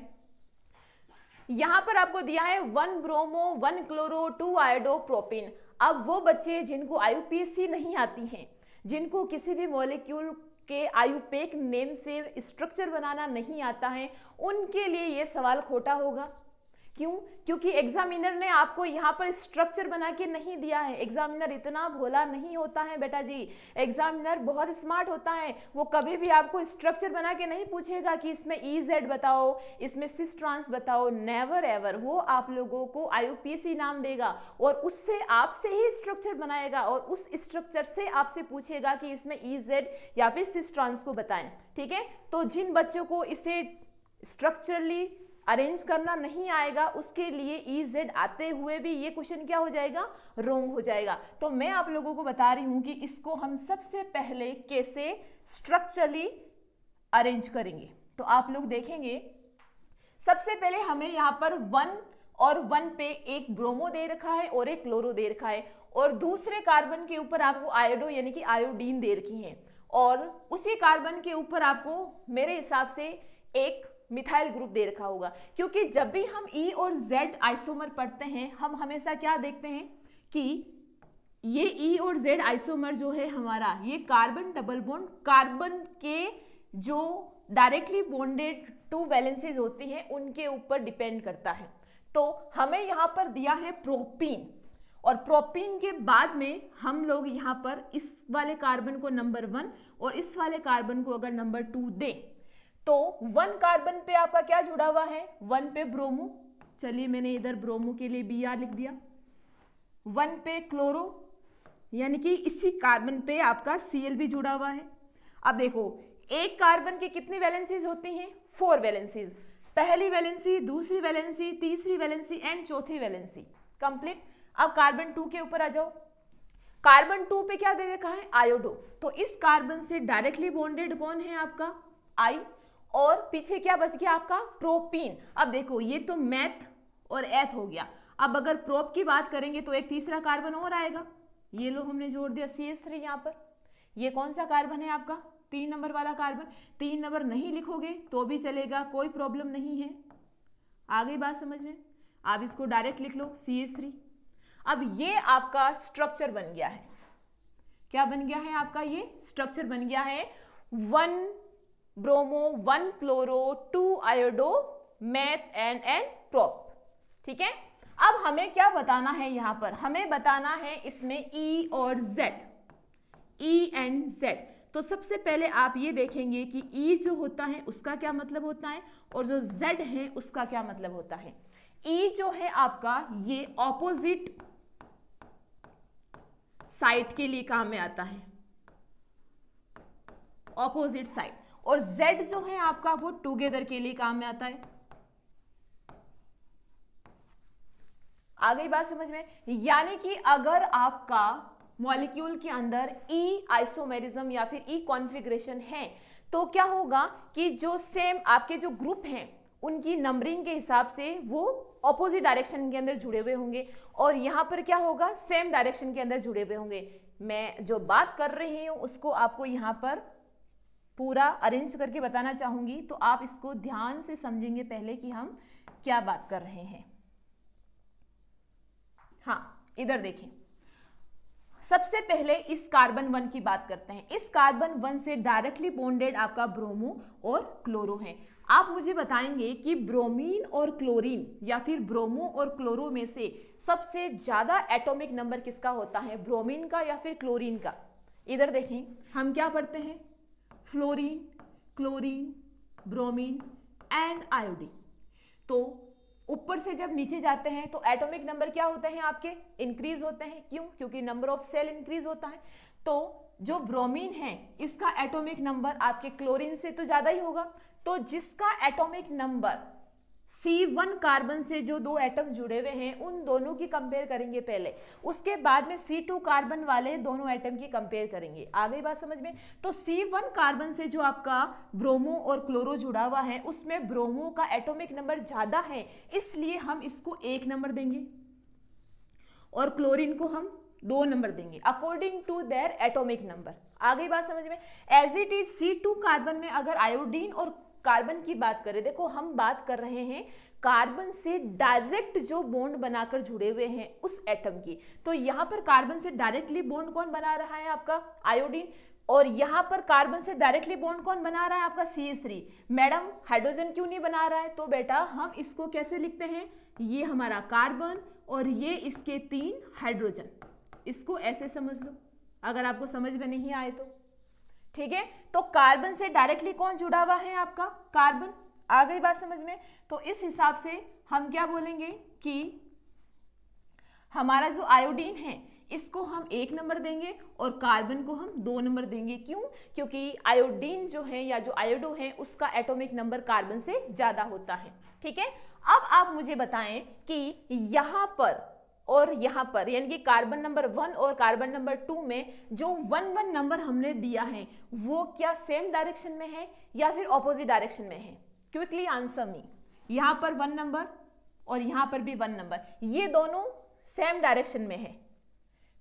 यहाँ पर आपको दिया है 1 ब्रोमो 1 क्लोरो 2 आयोडो प्रोपीन। अब वो बच्चे जिनको IUPAC नहीं आती हैं, जिनको किसी भी मॉलिक्यूल के आयुपेक नेम से स्ट्रक्चर बनाना नहीं आता है, उनके लिए ये सवाल खोटा होगा। क्यों? क्योंकि एग्जामिनर ने आपको यहाँ पर स्ट्रक्चर बना के नहीं दिया है। एग्जामिनर इतना भोला नहीं होता है बेटा जी, एग्जामिनर बहुत स्मार्ट होता है। वो कभी भी आपको स्ट्रक्चर बना के नहीं पूछेगा कि इसमें EZ बताओ, इसमें सिस ट्रांस बताओ, नेवर एवर। वो आप लोगों को IUPAC नाम देगा और उससे आपसे ही स्ट्रक्चर बनाएगा और उस स्ट्रक्चर से आपसे पूछेगा कि इसमें EZ या फिर सिस ट्रांस को बताएं, ठीक है। तो जिन बच्चों को इसे स्ट्रक्चरली अरेंज करना नहीं आएगा उसके लिए EZ आते हुए भी ये क्वेश्चन क्या हो जाएगा? रॉन्ग हो जाएगा। तो मैं आप लोगों को बता रही हूं कि इसको हम सबसे पहले कैसे स्ट्रक्चरली अरेंज करेंगे। तो आप लोग देखेंगे, सबसे पहले हमें यहाँ पर 1 और 1 पे एक ब्रोमो दे रखा है और एक क्लोरो दे रखा है, और दूसरे कार्बन के ऊपर आपको आयोडो यानी कि आयोडीन दे रखी है, और उसी कार्बन के ऊपर आपको मेरे हिसाब से एक मिथाइल ग्रुप दे रखा होगा। क्योंकि जब भी हम E और Z आइसोमर पढ़ते हैं हम हमेशा क्या देखते हैं कि ये E और Z आइसोमर जो है हमारा, ये कार्बन डबल बॉन्ड, कार्बन के जो डायरेक्टली बॉन्डेड 2 वैलेंसीज होती हैं उनके ऊपर डिपेंड करता है। तो हमें यहाँ पर दिया है प्रोपीन, और प्रोपीन के बाद में हम लोग यहाँ पर इस वाले कार्बन को नंबर 1 और इस वाले कार्बन को अगर नंबर 2 दें तो 1 कार्बन पे आपका क्या जुड़ा हुआ है? 1 पे ब्रोमो, चलिए मैंने इधर ब्रोमो के लिए Br लिख दिया। 1 पे क्लोरो यानी कि इसी कार्बन पे आपका Cl भी जुड़ा हुआ है। अब देखो एक कार्बन की कितनी वैलेंसीज होती हैं? 4 वैलेंसीज, पहली वैलेंसी, दूसरी वैलेंसी, तीसरी वैलेंसी एंड चौथी वैलेंसी, कंप्लीट। अब कार्बन 2 के ऊपर आ जाओ, कार्बन 2 पे क्या दे रखा है? आयोडो। तो इस कार्बन से डायरेक्टली बॉन्डेड कौन है आपका? I, और पीछे क्या बच गया आपका? प्रोपीन। अब देखो ये तो मैथ और एथ हो गया। अब अगर प्रोप की बात करेंगे तो एक तीसरा कार्बन और आएगा, ये लो हमने जोड़ दिया CH3 यहाँ पर। ये कौन सा कार्बन है आपका? 3 नंबर वाला कार्बन। 3 नंबर नहीं लिखोगे तो भी चलेगा, कोई प्रॉब्लम नहीं है। आ गई बात समझ में? आप इसको डायरेक्ट लिख लो CH3। अब ये आपका स्ट्रक्चर बन गया है। क्या बन गया है आपका? ये स्ट्रक्चर बन गया है 1 bromo 1 chloro 2 iodo math and prop, ठीक है। अब हमें क्या बताना है यहाँ पर? हमें बताना है इसमें E और Z, E एंड Z। तो सबसे पहले आप ये देखेंगे कि E जो होता है उसका क्या मतलब होता है और जो Z है उसका क्या मतलब होता है। ई जो है आपका ये ऑपोजिट साइड के लिए काम में आता है, ऑपोजिट साइड, और Z जो है आपका वो टुगेदर के लिए काम में आता है। आ गई बात समझ में? यानी कि अगर आपका मॉलिक्यूल के अंदर ई आइसोमेरिज्म या फिर ई कॉन्फ़िगरेशन है तो क्या होगा कि जो सेम आपके जो ग्रुप हैं उनकी नंबरिंग के हिसाब से वो ऑपोजिट डायरेक्शन के अंदर जुड़े हुए होंगे, और यहाँ पर क्या होगा, सेम डायरेक्शन के अंदर जुड़े हुए होंगे। मैं जो बात कर रही हूँ उसको आपको यहाँ पर पूरा अरेंज करके बताना चाहूंगी, तो आप इसको ध्यान से समझेंगे पहले कि हम क्या बात कर रहे हैं। हाँ, इधर देखें, सबसे पहले इस कार्बन 1 की बात करते हैं। इस कार्बन 1 से डायरेक्टली बॉन्डेड आपका ब्रोमो और क्लोरो है। आप मुझे बताएंगे कि ब्रोमीन और क्लोरीन या फिर ब्रोमो और क्लोरो में से सबसे ज्यादा एटॉमिक नंबर किसका होता है, ब्रोमीन का या फिर क्लोरीन का? इधर देखें, हम क्या पढ़ते हैं, fluorine, chlorine, bromine and iodine. तो ऊपर से जब नीचे जाते हैं तो एटॉमिक नंबर क्या होते हैं आपके, इंक्रीज होते हैं। क्यों? क्योंकि नंबर ऑफ सेल इंक्रीज होता है। तो जो ब्रोमीन है इसका एटॉमिक नंबर आपके क्लोरीन से तो ज्यादा ही होगा। तो जिसका एटॉमिक नंबर C1 कार्बन से जो दो एटम जुड़े हुए हैं उन दोनों की कंपेयर करेंगे पहले, उसके बाद में C2 कार्बन वाले दोनों एटम की कंपेयर करेंगे। आ गई बात समझ में? तो C1 कार्बन से जो आपका ब्रोमो और क्लोरो जुड़ा हुआ है उसमें ब्रोमो का एटॉमिक नंबर ज्यादा है, इसलिए हम इसको 1 नंबर देंगे और क्लोरीन को हम 2 नंबर देंगे according to their atomic number. आ गई बात समझ में? As it is C2 carbon में अगर आयोडीन और कार्बन की बात करें, देखो हम बात कर रहे हैं कार्बन से डायरेक्ट जो बॉन्ड बनाकर जुड़े हुए हैं उस एटम की, तो यहाँ पर कार्बन से डायरेक्टली बॉन्ड कौन बना रहा है, आपका आयोडीन, और यहाँ पर कार्बन से डायरेक्टली बॉन्ड कौन बना रहा है, आपका CH3। मैडम हाइड्रोजन क्यों नहीं बना रहा है? तो बेटा हम इसको कैसे लिखते हैं, ये हमारा कार्बन और ये इसके 3 हाइड्रोजन, इसको ऐसे समझ लो अगर आपको समझ में नहीं आए तो। ठीक है, तो कार्बन से डायरेक्टली कौन जुड़ा हुआ है, आपका कार्बन। आ गई बात समझ में? तो इस हिसाब से हम क्या बोलेंगे कि हमारा जो आयोडीन है इसको हम 1 नंबर देंगे और कार्बन को हम 2 नंबर देंगे। क्यों? क्योंकि आयोडीन जो है या जो आयोडो है उसका एटॉमिक नंबर कार्बन से ज्यादा होता है। ठीक है, अब आप मुझे बताएं कि यहाँ पर और यहाँ पर यानी कि कार्बन नंबर 1 और कार्बन नंबर 2 में जो 1 नंबर हमने दिया है वो क्या सेम डायरेक्शन में है या फिर ऑपोजिट डायरेक्शन में है? Quickly answer me. यहाँ पर 1 नंबर और यहाँ पर भी 1 नंबर, ये दोनों सेम डायरेक्शन में है।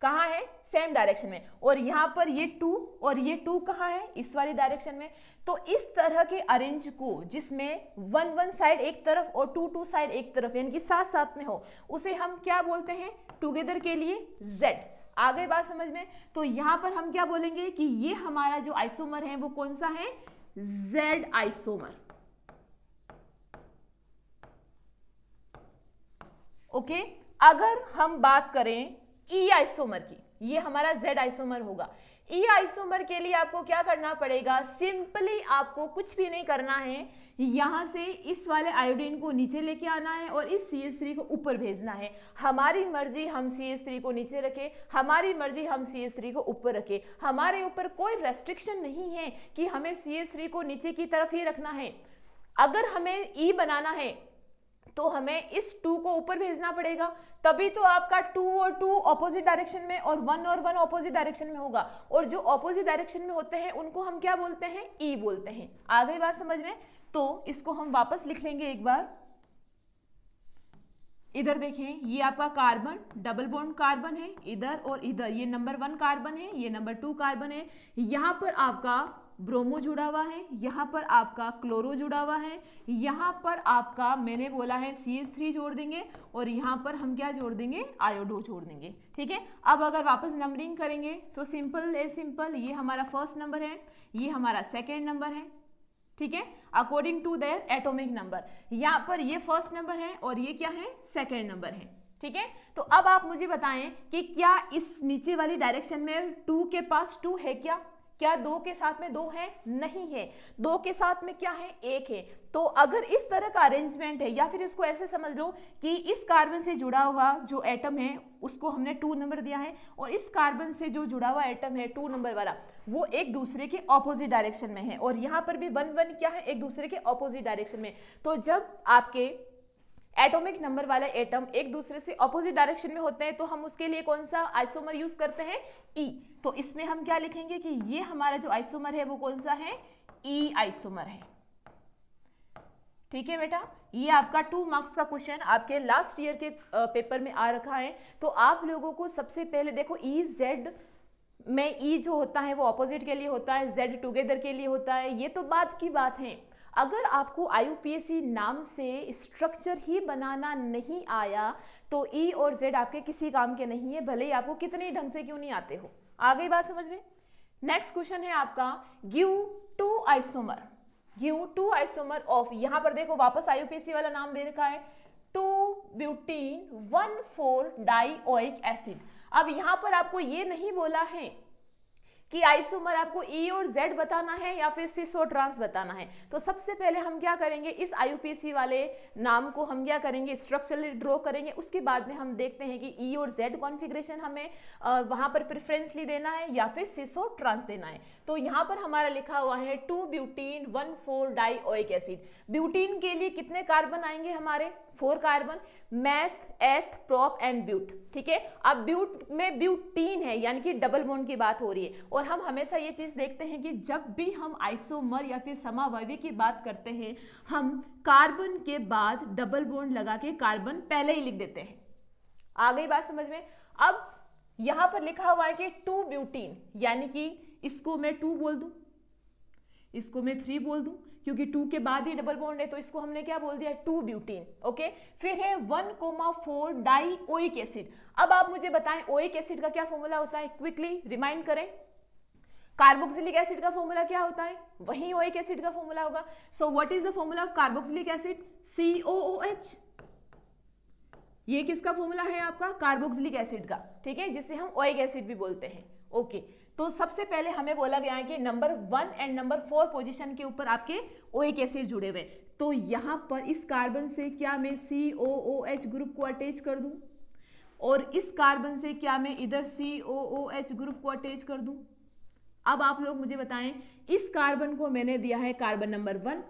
कहाँ है? सेम डायरेक्शन में। और यहाँ पर ये 2 और ये 2 कहाँ है? इस वाली डायरेक्शन में। तो इस तरह के अरेंज को जिसमें 1 साइड एक तरफ और 2 साइड एक तरफ यानी कि साथ साथ में हो, उसे हम क्या बोलते हैं टुगेदर के लिए Z। आ गई बात समझ में? तो यहाँ पर हम क्या बोलेंगे कि ये हमारा जो आइसोमर है वो कौन सा है, Z आइसोमर। ओके, अगर हम बात करें E आइसोमर की, ये हमारा Z आइसोमर होगा। E आइसोमर के लिए आपको क्या करना पड़ेगा, सिंपली आपको कुछ भी नहीं करना है, यहां से इस वाले आयोडीन को नीचे लेके आना है और इस CH3 को ऊपर भेजना है। हमारी मर्जी हम CH3 को नीचे रखें, हमारी मर्जी हम CH3 को ऊपर रखें, हमारे ऊपर कोई रेस्ट्रिक्शन नहीं है कि हमें CH3 को नीचे की तरफ ही रखना है। अगर हमें E बनाना है तो हमें इस 2 को ऊपर भेजना पड़ेगा, तभी तो आपका 2 और 2 ऑपोजिट डायरेक्शन में और 1 ऑपोजिट डायरेक्शन में होगा। और जो ऑपोजिट डायरेक्शन में होते हैं उनको हम क्या बोलते हैं, ई बोलते हैं। आ गई बात समझ में? तो इसको हम वापस लिख लेंगे एक बार। इधर देखें, ये आपका कार्बन डबल बॉन्ड कार्बन है, इधर और इधर ये नंबर 1 कार्बन है, ये नंबर 2 कार्बन है। यहाँ पर आपका ब्रोमो जुड़ा हुआ है, यहाँ पर आपका क्लोरो जुड़ा हुआ है, यहाँ पर आपका मैंने बोला है CH3 जोड़ देंगे और यहाँ पर हम क्या जोड़ देंगे, आयोडो जोड़ देंगे। ठीक है, अब अगर वापस नंबरिंग करेंगे तो सिंपल है, सिंपल, ये हमारा फर्स्ट नंबर है, ये हमारा सेकेंड नंबर है। ठीक है, according to their atomic number. यहाँ पर ये फर्स्ट नंबर है और ये क्या है, सेकेंड नंबर है। ठीक है, तो अब आप मुझे बताएं कि क्या इस नीचे वाली डायरेक्शन में 2 के पास 2 है क्या? क्या 2 के साथ में 2 है? नहीं है। 2 के साथ में क्या है? 1 है। तो अगर इस तरह का अरेंजमेंट है, या फिर इसको ऐसे समझ लो कि इस कार्बन से जुड़ा हुआ जो एटम है उसको हमने 2 नंबर दिया है, और इस कार्बन से जो जुड़ा हुआ एटम है 2 नंबर वाला, वो एक दूसरे के ऑपोजिट डायरेक्शन में है, और यहाँ पर भी 1 1 क्या है? एक दूसरे के ऑपोजिट डायरेक्शन में। तो जब आपके एटॉमिक नंबर वाले एटम एक दूसरे से ऑपोजिट डायरेक्शन में होते हैं तो हम उसके लिए कौन सा आइसोमर यूज करते हैं? ई। तो इसमें हम क्या लिखेंगे कि ये हमारा जो आइसोमर है वो कौन सा है? ई आइसोमर है। ठीक है बेटा, ये आपका 2 मार्क्स का क्वेश्चन आपके लास्ट ईयर के पेपर में आ रखा है। तो आप लोगों को सबसे पहले देखो, ई जेड में ई जो होता है वो ऑपोजिट के लिए होता है, जेड टुगेदर के लिए होता है, ये तो बात की बात है। अगर आपको IUPAC नाम से स्ट्रक्चर ही बनाना नहीं आया तो ई और जेड आपके किसी काम के नहीं है, भले ही आपको कितने ढंग से क्यों नहीं आते हो। आ गई बात समझ में? नेक्स्ट क्वेश्चन है आपका, give 2 isomer, give 2 isomer of, यहां पर देखो वापस IUPAC वाला नाम दे रखा है, 2-ब्यूटीन 1,4-डाइओइक एसिड। अब यहां पर आपको ये नहीं बोला है कि आइसोमर आपको ई और जेड बताना है या फिर सिस और ट्रांस बताना है। तो सबसे पहले हम क्या करेंगे, इस IUPAC वाले नाम को हम क्या करेंगे? स्ट्रक्चरली ड्रॉ करेंगे। उसके बाद में हम देखते हैं कि ई और जेड कॉन्फ़िगरेशन हमें वहां पर प्रेफरेंसली देना है या फिर सिस और ट्रांस देना है। तो यहाँ पर हमारा लिखा हुआ है 2-ब्यूटीन 1,4-डाइओइक एसिड। ब्यूटीन के लिए कितने कार्बन आएंगे हमारे? 4 कार्बन, मैथ, एथ, प्रोप एंड ब्यूट। ठीक है, अब ब्यूट में ब्यूटीन है यानी कि डबल बॉन्ड की बात हो रही है, और हम हमेशा ये चीज देखते हैं कि जब भी हम आइसोमर या फिर समावयवी की बात करते हैं हम कार्बन के बाद डबल बॉन्ड लगा के कार्बन पहले ही लिख देते हैं। आ गई बात समझ में? अब यहां पर लिखा हुआ है कि 2-ब्यूटीन, यानी कि इसको मैं 2 बोल दूं, इसको मैं 3 बोल दूं, क्योंकि 2 के बाद ही डबल बॉन्ड है, तो इसको हमने क्या बोल दिया? 2-ब्यूटीन। ओके, फिर है 1,4-डाइओइक एसिड। अब आप मुझे बताएं ओइक एसिड का क्या फॉर्मूला होता है? क्विकली रिमाइंड करें। कार्बोक्सिलिक एसिड का फॉर्मूला क्या होता है? वही ओइक एसिड का फॉर्मूला होगा। So what is the formula of carboxylic acid? COOH। ये किसका फॉर्मूला है? आपका कार्बोक्सिलिक एसिड का। ठीक है, जिसे हम ओइक एसिड भी बोलते हैं। ओके, तो सबसे पहले हमें बोला गया है कि नंबर 1 एंड नंबर 4 पोजीशन के ऊपर आपके ओइक एसिड जुड़े हुए। तो यहां पर इस कार्बन से क्या मैं COOH ग्रुप को अटैच कर दूं, और इस कार्बन से क्या मैं इधर COOH ग्रुप को अटैच कर दूं? अब आप लोग मुझे बताएं, इस कार्बन को मैंने दिया है कार्बन नंबर 1,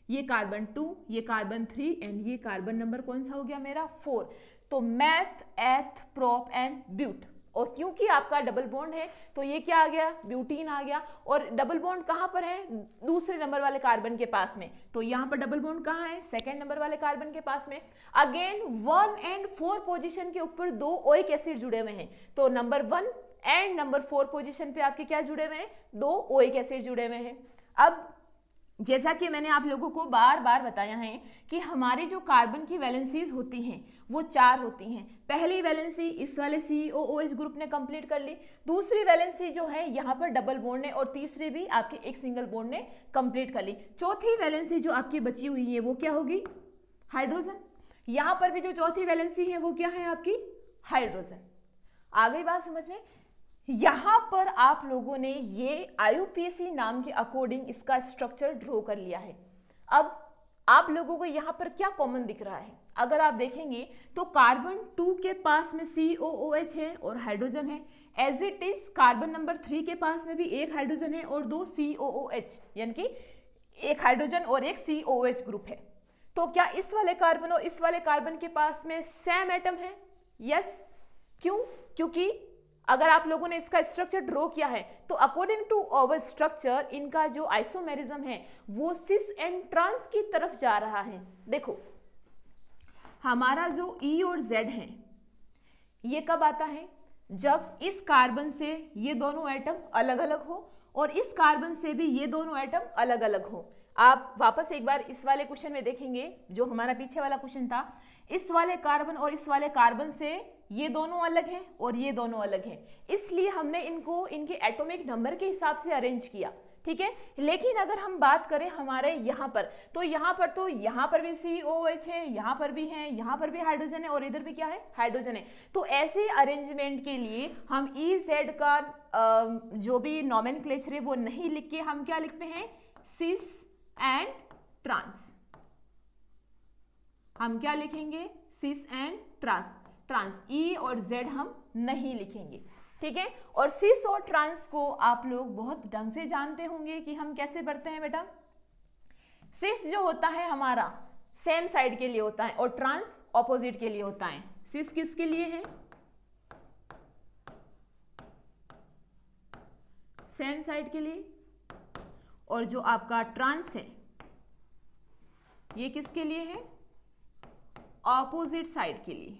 ये कार्बन 2, ये कार्बन 3 एंड ये कार्बन नंबर कौन सा हो गया मेरा? 4। तो मैथ, एथ, प्रोप एंड ब्यूट, और क्योंकि आपका डबल बॉन्ड है तो ये क्या आ गया? ब्यूटीन आ गया। और डबल बॉन्ड कहां पर है? दूसरे नंबर वाले कार्बन के पास में। तो यहां पर डबल बॉन्ड कहां है? सेकंड नंबर वाले कार्बन के पास में। अगेन 1 एंड 4 पोजीशन के ऊपर 2 ओइक एसिड जुड़े हुए हैं, तो नंबर 1 एंड नंबर 4 पोजीशन पे आपके क्या जुड़े हुए हैं? 2 ओइक एसिड जुड़े हुए हैं। अब जैसा कि मैंने आप लोगों को बार बार बताया है कि हमारी जो कार्बन की वैलेंसीज होती हैं वो 4 होती हैं। पहली वैलेंसी इस वाले COOH ग्रुप ने कंप्लीट कर ली, दूसरी वैलेंसी जो है यहाँ पर डबल बॉन्ड ने, और तीसरी भी आपके एक सिंगल बॉन्ड ने कंप्लीट कर ली। चौथी वैलेंसी जो आपकी बची हुई है वो क्या होगी? हाइड्रोजन। यहाँ पर भी जो चौथी वैलेंसी है वो क्या है? आपकी हाइड्रोजन। आ गई बात समझ में? यहां पर आप लोगों ने ये IUPAC नाम के अकॉर्डिंग इसका स्ट्रक्चर ड्रॉ कर लिया है। अब आप लोगों को यहां पर क्या कॉमन दिख रहा है? अगर आप देखेंगे तो कार्बन 2 के पास में COOH है और हाइड्रोजन है, as it is carbon number 3 के पास में भी एक हाइड्रोजन है और 2 COOH, यानी कि एक हाइड्रोजन और एक COOH ग्रुप है। तो क्या इस वाले कार्बन और इस वाले कार्बन के पास में सेम एटम है? यस। क्यों? क्योंकि अगर आप लोगों ने इसका स्ट्रक्चर ड्रॉ किया है तो अकॉर्डिंग टू आवर स्ट्रक्चर इनका जो आइसोमेरिज्म है वो सिस एंड ट्रांस की तरफ जा रहा है। देखो हमारा जो ई और जेड है ये कब आता है? जब इस कार्बन से ये दोनों एटम अलग अलग हो और इस कार्बन से भी ये दोनों एटम अलग अलग हो। आप वापस एक बार इस वाले क्वेश्चन में देखेंगे जो हमारा पीछे वाला क्वेश्चन था, इस वाले कार्बन और इस वाले कार्बन से ये दोनों अलग हैं और ये दोनों अलग हैं, इसलिए हमने इनको इनके एटॉमिक नंबर के हिसाब से अरेंज किया। ठीक है। लेकिन अगर हम बात करें हमारे यहाँ पर, तो यहाँ पर भी COOH है, यहाँ पर भी है, यहाँ पर भी हाइड्रोजन है और इधर भी क्या है, हाइड्रोजन है। तो ऐसे अरेंजमेंट के लिए हम EZ का जो भी नॉमेनक्लेचर है वो नहीं लिख के हम क्या लिखते हैं, सिस एंड ट्रांस। हम क्या लिखेंगे, सिस एंड ट्रांस। E और Z हम नहीं लिखेंगे, ठीक है। और सिस और ट्रांस को आप लोग बहुत ढंग से जानते होंगे कि हम कैसे पढ़ते हैं बेटा। सिस जो होता है हमारा सेम साइड के लिए होता है और ट्रांस ऑपोजिट के लिए होता है। सिस किसके लिए है, सेम साइड के लिए, और जो आपका ट्रांस है ये किसके लिए है, ऑपोजिट साइड के लिए,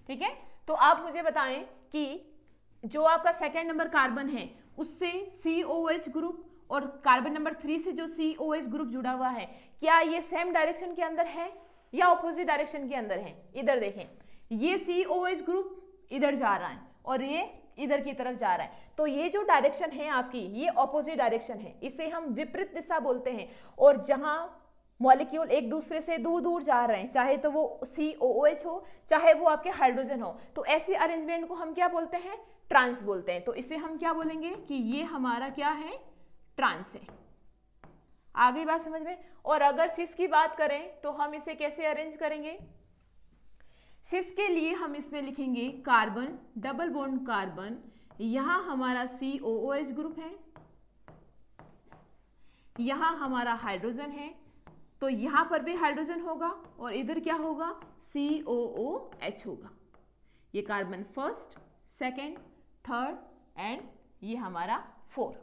ठीक है। तो आप मुझे बताएं कि जो आपका सेकेंड नंबर कार्बन है उससे COH ग्रुप और कार्बन नंबर 3 से जो COH ग्रुप जुड़ा हुआ है, क्या ये सेम डायरेक्शन के अंदर है या ऑपोजिट डायरेक्शन के अंदर है। इधर देखें, ये COH ग्रुप इधर जा रहा है और ये इधर की तरफ जा रहा है, तो ये जो डायरेक्शन है आपकी ये ऑपोजिट डायरेक्शन है, इसे हम विपरीत दिशा बोलते हैं। और जहां मॉलिक्यूल एक दूसरे से दूर दूर जा रहे हैं, चाहे तो वो COOH हो चाहे वो आपके हाइड्रोजन हो, तो ऐसी अरेंजमेंट को हम क्या बोलते हैं, ट्रांस बोलते हैं। तो इसे हम क्या बोलेंगे कि ये हमारा क्या है, ट्रांस है। आ गई बात समझ में। और अगर सिस की बात करें तो हम इसे कैसे अरेंज करेंगे, सिस के लिए हम इसमें लिखेंगे कार्बन, डबल बॉन्ड कार्बन, यहां हमारा COOH ग्रुप है, यहां हमारा हाइड्रोजन है, तो यहां पर भी हाइड्रोजन होगा और इधर क्या होगा, COOH होगा। ये carbon first, second, third and ये हमारा 4।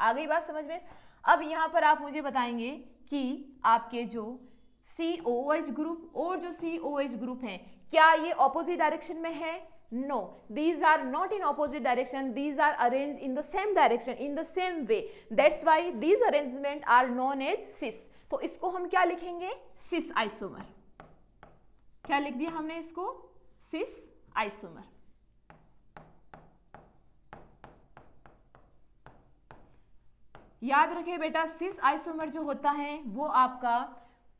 आ गई बात समझ में। अब यहां पर आप मुझे बताएंगे कि आपके जो COOH ग्रुप और जो COH ग्रुप है क्या ये ऑपोजिट डायरेक्शन में है, no, these are not in opposite direction, these are arranged in the same direction, in the same way, that's why these arrangement are known as cis। तो इसको हम क्या लिखेंगे, सिस आइसोमर। क्या लिख दिया हमने इसको, सिस आइसोमर। याद रखिए बेटा, सिस आइसोमर जो होता है वो आपका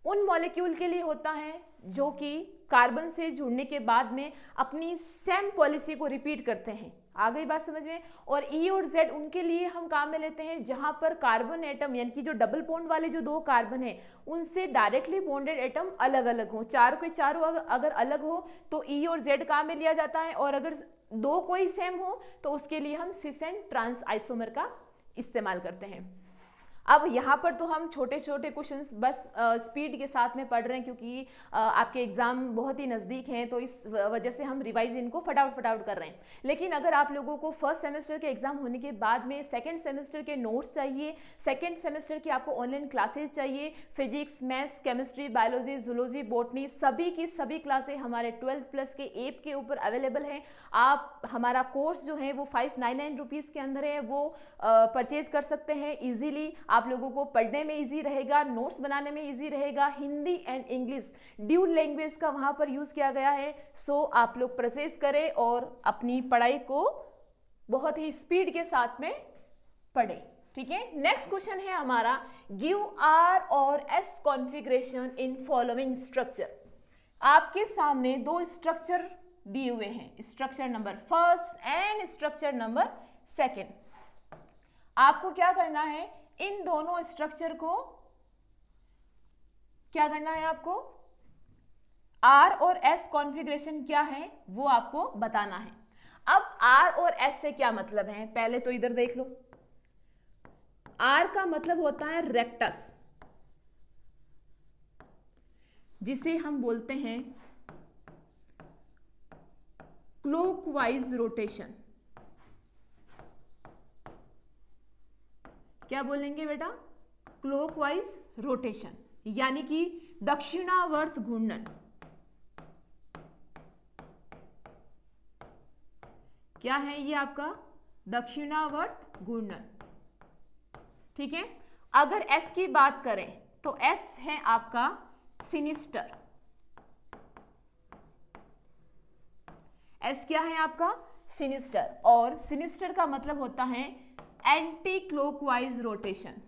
उन मॉलिक्यूल के लिए होता है जो कि कार्बन से जुड़ने के बाद में अपनी सेम पॉलिसी को रिपीट करते हैं। आ गई बात समझ में। और E और Z उनके लिए हम काम में लेते हैं जहां पर कार्बन एटम यानी कि जो डबल बॉन्ड वाले जो 2 कार्बन है उनसे डायरेक्टली बॉन्डेड एटम अलग अलग हो, चारों के चारों अगर अलग हो तो E और Z काम में लिया जाता है, और अगर 2 कोई सेम हो तो उसके लिए हम सिस एंड ट्रांस आइसोमर का इस्तेमाल करते हैं। अब यहाँ पर तो हम छोटे छोटे क्वेश्चंस बस स्पीड के साथ में पढ़ रहे हैं क्योंकि आपके एग्जाम बहुत ही नज़दीक हैं, तो इस वजह से हम रिवाइज इनको फटाफट कर रहे हैं। लेकिन अगर आप लोगों को फर्स्ट सेमेस्टर के एग्जाम होने के बाद में सेकंड सेमेस्टर के नोट्स चाहिए, सेकंड सेमेस्टर की आपको ऑनलाइन क्लासेज चाहिए, physics, maths, chemistry, biology, zoology, botany सभी की सभी क्लासें हमारे 12+ के ऐप के ऊपर अवेलेबल हैं। आप हमारा कोर्स जो है वो 599 रुपीज़ के अंदर है, वो परचेज कर सकते हैं ईजिली। आप लोगों को पढ़ने में इजी रहेगा, नोट्स बनाने में इजी रहेगा, Hindi and English dual language का वहां पर यूज किया गया है। सो आप लोग परचेज करें और अपनी पढ़ाई को बहुत ही स्पीड के साथ में पढ़ें, ठीक है। नेक्स्ट क्वेश्चन है हमारा, गिव R और S configuration in following structure. आपके सामने 2 स्ट्रक्चर दिए हुए हैं, structure number first and structure number second. आपको क्या करना है, इन दोनों स्ट्रक्चर को क्या करना है, आपको R और S कॉन्फ़िगरेशन क्या है वो आपको बताना है। अब R और S से क्या मतलब है, पहले तो इधर देख लो। R का मतलब होता है रेक्टस, जिसे हम बोलते हैं क्लॉकवाइज रोटेशन। क्या बोलेंगे बेटा, क्लॉकवाइज रोटेशन, यानी कि दक्षिणावर्त घूर्णन। क्या है ये आपका, दक्षिणावर्त घूर्णन, ठीक है। अगर S की बात करें तो S है आपका सिनिस्टर। S क्या है आपका, सिनिस्टर, और सिनिस्टर का मतलब होता है एंटी क्लॉकवाइज रोटेशन।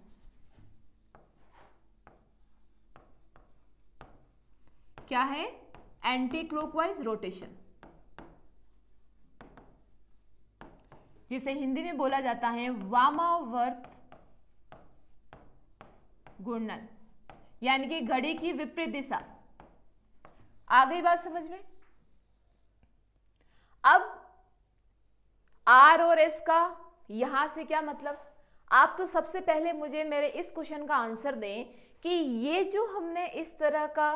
क्या है? एंटी क्लॉकवाइज रोटेशन, जिसे हिंदी में बोला जाता है वामावर्त घूर्णन, यानी कि घड़ी की विपरीत दिशा। आ गई बात समझ में? अब आर और एस का यहां से क्या मतलब? आप तो सबसे पहले मुझे मेरे इस क्वेश्चन का आंसर दें कि ये जो हमने इस तरह का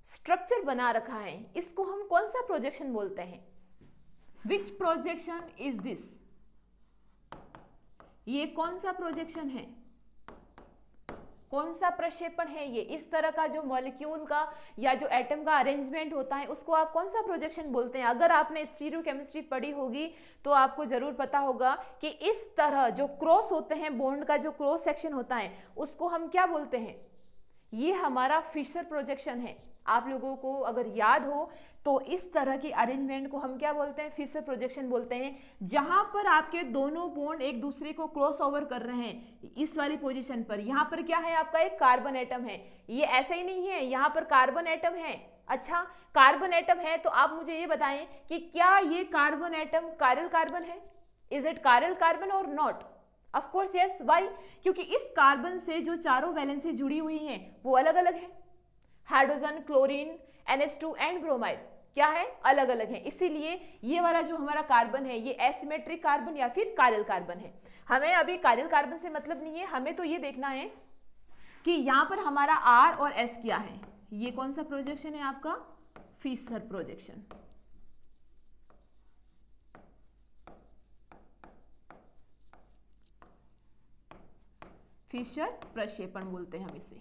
स्ट्रक्चर बना रखा है, इसको हम कौन सा प्रोजेक्शन बोलते हैं? विच प्रोजेक्शन इज दिस? ये कौन सा प्रोजेक्शन है? कौन सा प्रक्षेपण है ये? इस तरह का जो मॉलिक्यूल का या जो एटम का अरेंजमेंट होता है उसको आप कौन सा प्रोजेक्शन बोलते हैं? अगर आपने स्टीरियोकेमिस्ट्री पढ़ी होगी तो आपको जरूर पता होगा कि इस तरह जो क्रॉस होते हैं, बॉन्ड का जो क्रॉस सेक्शन होता है उसको हम क्या बोलते हैं? ये हमारा फिशर प्रोजेक्शन है। आप लोगों को अगर याद हो तो इस तरह की अरेंजमेंट को हम क्या बोलते हैं? फिशर प्रोजेक्शन बोलते हैं, जहां पर आपके दोनों बॉन्ड एक दूसरे को क्रॉस ओवर कर रहे हैं। इस वाली पोजीशन पर यहाँ पर क्या है? आपका एक कार्बन एटम है। ये ऐसा ही नहीं है, यहाँ पर कार्बन एटम है। अच्छा, कार्बन एटम है तो आप मुझे ये बताएं कि क्या ये कार्बन एटम कायरल कार्बन है? इज इट कायरल कार्बन और not? Of course yes. Why? क्योंकि इस कार्बन से जो चारों वैलेंसी जुड़ी हुई हैं वो अलग अलग है। Hydrogen, chlorine, NH2 and bromide क्या है? अलग अलग है। इसीलिए ये वाला जो हमारा कार्बन है ये एसिमेट्रिक कार्बन या फिर कायरल कार्बन है। हमें अभी कायरल कार्बन से मतलब नहीं है, हमें तो ये देखना है कि यहाँ पर हमारा R और S क्या है। ये कौन सा प्रोजेक्शन है आपका? Fisher projection. फिशर प्रक्षेपण बोलते हैं हम इसे।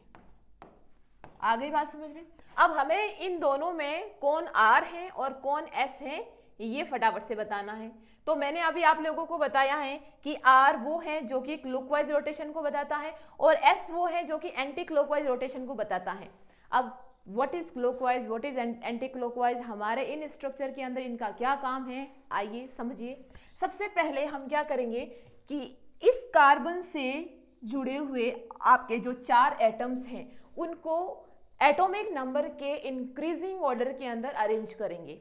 आ गई बात समझ में? अब हमें इन दोनों में कौन R है और कौन S है ये फटाफट से बताना है। तो मैंने अभी आप लोगों को बताया है कि R वो है जो कि क्लॉकवाइज रोटेशन को बताता है और S वो है जो कि एंटी क्लॉकवाइज रोटेशन को बताता है। अब what is clockwise, what is anti clockwise, हमारे इन स्ट्रक्चर के अंदर इनका क्या काम है, आइए समझिए। सबसे पहले हम क्या करेंगे कि इस कार्बन से जुड़े हुए आपके जो 4 एटम्स हैं उनको एटॉमिक नंबर के इंक्रीजिंग ऑर्डर के अंदर अरेंज करेंगे।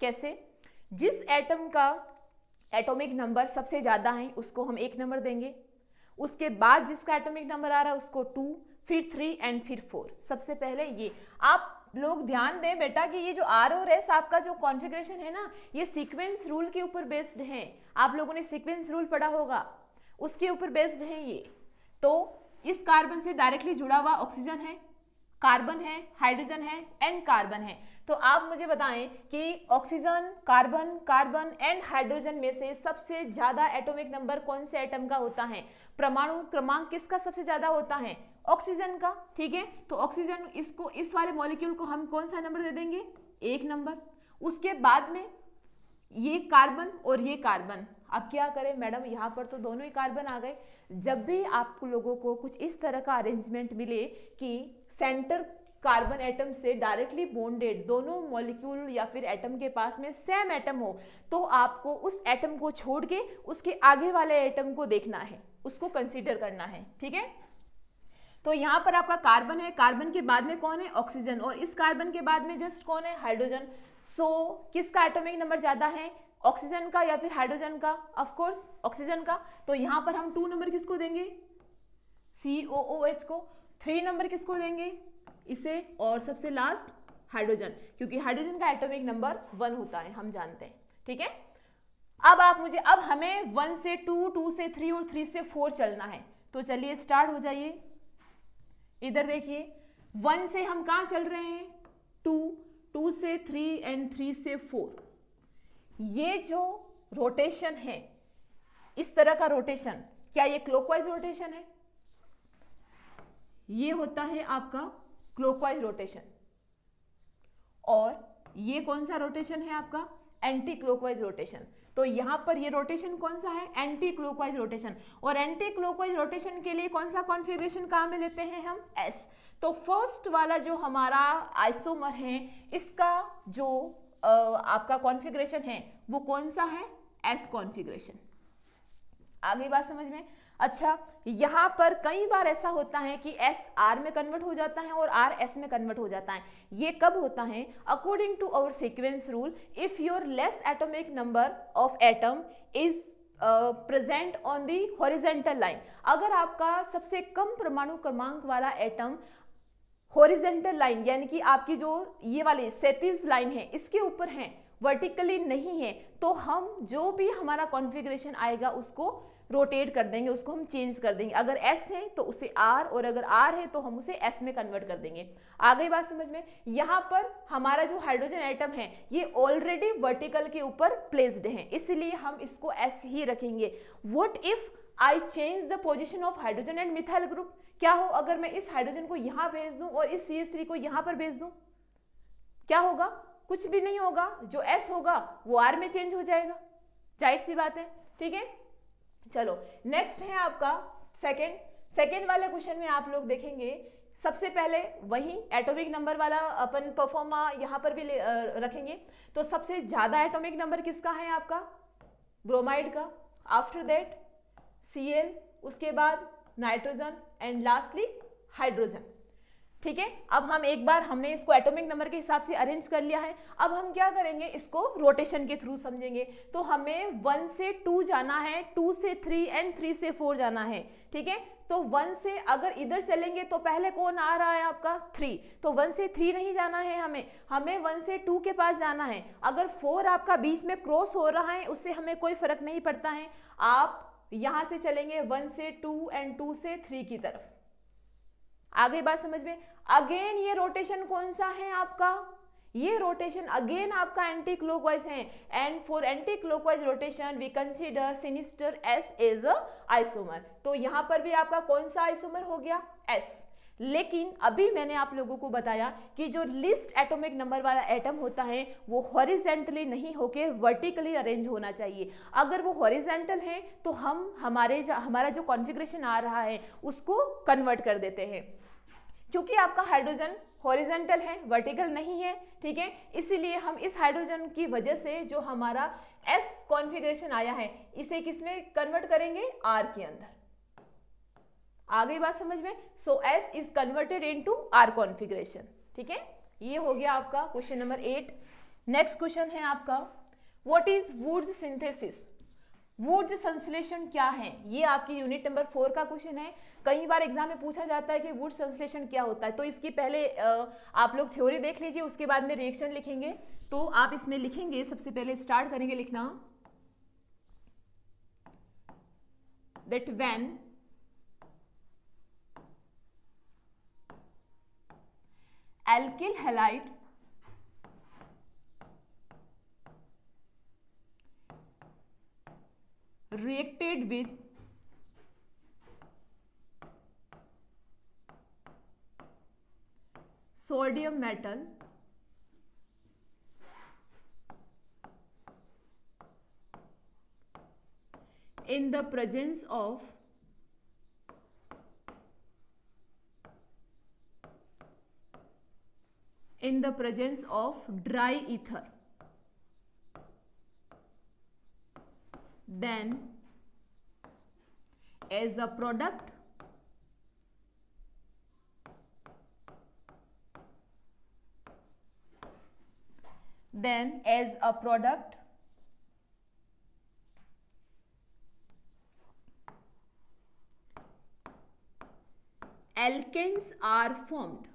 कैसे? जिस एटम का एटॉमिक नंबर सबसे ज़्यादा है उसको हम 1 नंबर देंगे, उसके बाद जिसका एटॉमिक नंबर आ रहा है उसको 2, फिर 3 एंड फिर 4। सबसे पहले ये आप लोग ध्यान दें बेटा कि ये जो R और S आपका जो कॉन्फ़िगरेशन है ना, ये सीक्वेंस रूल के ऊपर बेस्ड है। आप लोगों ने सीक्वेंस रूल पढ़ा होगा, उसके ऊपर बेस्ड है ये। तो इस कार्बन से डायरेक्टली जुड़ा हुआ ऑक्सीजन है, कार्बन है, हाइड्रोजन है एंड कार्बन है। तो आप मुझे बताएं कि oxygen, carbon, carbon and hydrogen में से सबसे ज्यादा एटॉमिक नंबर कौन से एटम का होता है? परमाणु क्रमांक किसका सबसे ज्यादा होता है? ऑक्सीजन का। ठीक है, तो ऑक्सीजन, इसको, इस वाले मॉलिक्यूल को हम कौन सा नंबर दे देंगे? 1 नंबर। उसके बाद में ये कार्बन और ये कार्बन। अब क्या करें मैडम, यहाँ पर तो दोनों ही कार्बन आ गए। जब भी आप लोगों को कुछ इस तरह का अरेंजमेंट मिले कि सेंटर कार्बन एटम से डायरेक्टली बॉन्डेड दोनों मॉलिक्यूल या फिर एटम के पास में सेम एटम हो, तो आपको उस एटम को छोड़ के उसके आगे वाले एटम को देखना है, उसको कंसीडर करना है। ठीक है, तो यहाँ पर आपका कार्बन है, कार्बन के बाद में कौन है? ऑक्सीजन, और इस कार्बन के बाद में जस्ट कौन है? हाइड्रोजन। सो किसका एटॉमिक नंबर ज्यादा है? ऑक्सीजन का या फिर हाइड्रोजन का? ऑफ कोर्स ऑक्सीजन का। तो यहाँ पर हम 2 नंबर किसको देंगे? COOH को। 3 नंबर किसको देंगे? इसे। और सबसे लास्ट हाइड्रोजन, क्योंकि हाइड्रोजन का एटॉमिक नंबर 1 होता है, हम जानते हैं। ठीक है, अब आप मुझे, अब हमें 1 से 2, 2 से 3 और 3 से 4 चलना है। तो चलिए स्टार्ट हो जाइए। इधर देखिए, 1 से हम कहाँ चल रहे हैं? 2, 2 से 3 एंड 3 से 4। ये जो रोटेशन है, इस तरह का रोटेशन, क्या ये क्लॉकवाइज रोटेशन है? ये होता है आपका क्लॉकवाइज रोटेशन। और ये कौन सा रोटेशन है आपका? Anti clockwise rotation. तो यहां पर ये रोटेशन कौन सा है? Anti clockwise rotation. और एंटी क्लॉकवाइज रोटेशन के लिए कौन सा कॉन्फ़िगरेशन काम में लेते हैं हम? S। तो फर्स्ट वाला जो हमारा आइसोमर है, इसका जो आपका कॉन्फ़िगरेशन है वो कौन सा है? S configuration. आगे बात समझ में? अच्छा, यहाँ पर कई बार ऐसा होता है कि S R में कन्वर्ट हो जाता है और R S में कन्वर्ट हो जाता है। ये कब होता है? According to our sequence rule, if your less atomic number of atom is present on the horizontal line, अगर आपका सबसे कम परमाणु क्रमांक वाला एटम हॉरिजेंटल लाइन यानी कि आपकी जो ये वाली क्षैतिज लाइन है इसके ऊपर है, वर्टिकली नहीं है, तो हम जो भी हमारा कॉन्फ़िगरेशन आएगा उसको रोटेट कर देंगे, उसको हम चेंज कर देंगे। अगर S है तो उसे R, और अगर R है तो हम उसे S में कन्वर्ट कर देंगे। आ गई बात समझ में? यहाँ पर हमारा जो हाइड्रोजन एटम है ये ऑलरेडी वर्टिकल के ऊपर प्लेस्ड है, इसलिए हम इसको S ही रखेंगे। What if I change the position of hydrogen and methyl group? क्या हो अगर मैं इस हाइड्रोजन को यहाँ भेज दूं और इस CH3 को यहाँ पर भेज दूं? क्या होगा? कुछ भी नहीं होगा, जो S होगा वो R में चेंज हो जाएगा, जाहिर सी बात है। ठीक है, चलो नेक्स्ट है आपका सेकेंड वाले क्वेश्चन में आप लोग देखेंगे, सबसे पहले वही एटॉमिक नंबर वाला अपन परफॉर्मा यहाँ पर भी रखेंगे। तो सबसे ज्यादा एटॉमिक नंबर किसका है? आपका ब्रोमाइड का, आफ्टर दैट Cl, उसके बाद नाइट्रोजन एंड लास्टली हाइड्रोजन। ठीक है, अब हम एक बार हमने इसको एटॉमिक नंबर के हिसाब से अरेंज कर लिया है, अब हम क्या करेंगे, इसको रोटेशन के थ्रू समझेंगे। तो हमें 1 से 2 जाना है, 2 से 3 एंड 3 से 4 जाना है। ठीक है, तो 1 से अगर इधर चलेंगे तो पहले कौन आ रहा है आपका? 3, तो 1 से 3 नहीं जाना है हमें 1 से 2 के पास जाना है। अगर 4 आपका बीच में क्रॉस हो रहा है उससे हमें कोई फर्क नहीं पड़ता है, आप यहां से चलेंगे 1 से 2 एंड 2 से 3 की तरफ। आगे बात समझ में? अगेन ये रोटेशन कौन सा है आपका? ये रोटेशन अगेन आपका एंटी क्लॉकवाइज है, and for anti clockwise rotation we consider sinister S as a isomer. तो यहां पर भी आपका कौन सा आइसोमर हो गया? S। लेकिन अभी मैंने आप लोगों को बताया कि जो लिस्ट एटॉमिक नंबर वाला एटम होता है वो हॉरिजेंटली नहीं होके वर्टिकली अरेंज होना चाहिए। अगर वो हॉरिजेंटल है तो हम हमारा जो कॉन्फ़िगरेशन आ रहा है उसको कन्वर्ट कर देते हैं, क्योंकि आपका हाइड्रोजन हॉरिजेंटल है, वर्टिकल नहीं है। ठीक है, इसीलिए हम इस हाइड्रोजन की वजह से जो हमारा S कॉन्फ़िगरेशन आया है इसे किसमें कन्वर्ट करेंगे? R के अंदर। आ गई बात समझ में? सो S is converted into R configuration. ठीक है, ये हो गया आपका क्वेश्चन नंबर 8। नेक्स्ट क्वेश्चन है आपका, what is Wurtz synthesis? Wurtz संश्लेषण क्या है? ये आपकी यूनिट नंबर 4 का क्वेश्चन है। कई बार एग्जाम में पूछा जाता है कि वुड्स संश्लेषण क्या होता है, तो इसकी पहले आप लोग थ्योरी देख लीजिए, उसके बाद में रिएक्शन लिखेंगे। तो आप इसमें लिखेंगे, सबसे पहले स्टार्ट करेंगे लिखना, that when alkyl halide reacted with sodium metal in the presence of dry ether, then as a product alkanes are formed।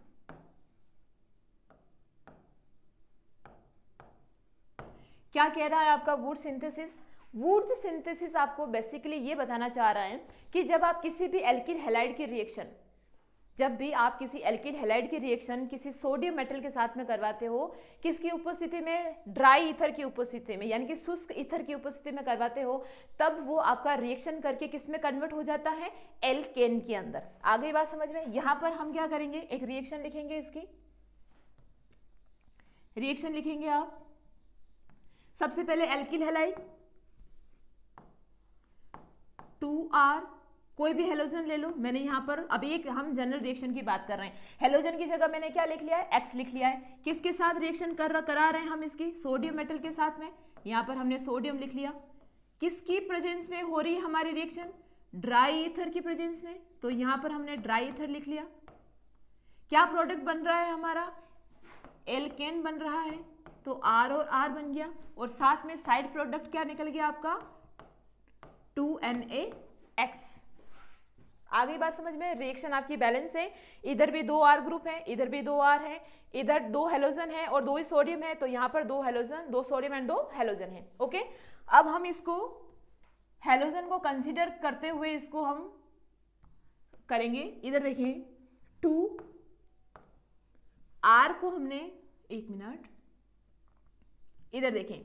क्या कह रहा है आपका वुड सिंथेसिस? वुड्स सिंथेसिस आपको बेसिकली ये बताना चाह रहा है कि जब आप किसी भी एल्किल हैलाइड की रिएक्शन किसी सोडियम मेटल के साथ में करवाते हो, किसकी उपस्थिति में? ड्राई ईथर की उपस्थिति में, यानी कि शुष्क ईथर की उपस्थिति में करवाते हो, तब वो आपका रिएक्शन करके किस में कन्वर्ट हो जाता है? एल्केन के अंदर। आ गई बात समझ में? यहां पर हम क्या करेंगे, एक रिएक्शन लिखेंगे, इसकी रिएक्शन लिखेंगे आप। सबसे पहले एल्किल हैलाइड 2R, कोई भी हेलोजन ले लो। मैंने यहाँ पर अभी एक हम जनरल रिएक्शन की बात कर रहे हैं, हेलोजन की जगह मैंने क्या लिख लिया है? X लिख लिया है। किसके साथ रिएक्शन करा रहे हैं हम? इसकी सोडियम मेटल के साथ में। यहाँ पर हमने सोडियम लिख लिया, किसकी प्रेजेंस में हो रही है हमारी रिएक्शन? ड्राई ईथर की प्रेजेंस में। तो यहां पर हमने ड्राई ईथर लिख लिया। क्या प्रोडक्ट बन रहा है हमारा? एल्केन बन रहा है, तो R और R बन गया, और साथ में साइड प्रोडक्ट क्या निकल गया आपका? 2NaX। आगे बात समझ में? रिएक्शन आपकी बैलेंस है, इधर भी 2 R ग्रुप है, इधर भी 2 R है, इधर 2 हेलोजन है और 2 ही सोडियम है, तो यहाँ पर 2 हेलोजन, 2 सोडियम एंड 2 हेलोजन है। ओके, अब हम इसको हेलोजन को कंसीडर करते हुए इसको हम करेंगे। इधर देखिए 2 R को हमने, एक मिनट, इधर देखें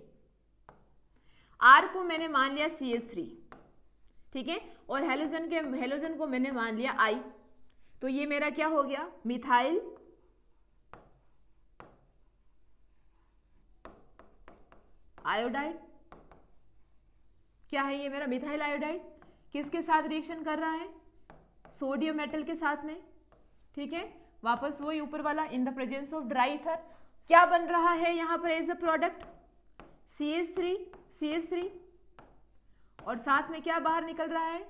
R को मैंने मान लिया CH3, ठीक है, और हेलोजन को मैंने मान लिया I, तो ये मेरा क्या हो गया? Methyl iodide. क्या है ये मेरा? Methyl iodide. किसके साथ रिएक्शन कर रहा है? सोडियम मेटल के साथ में, ठीक है, वापस वही ऊपर वाला, in the presence of dry ether. क्या बन रहा है यहाँ पर एज अ प्रोडक्ट? CH3, और साथ में क्या बाहर निकल रहा है?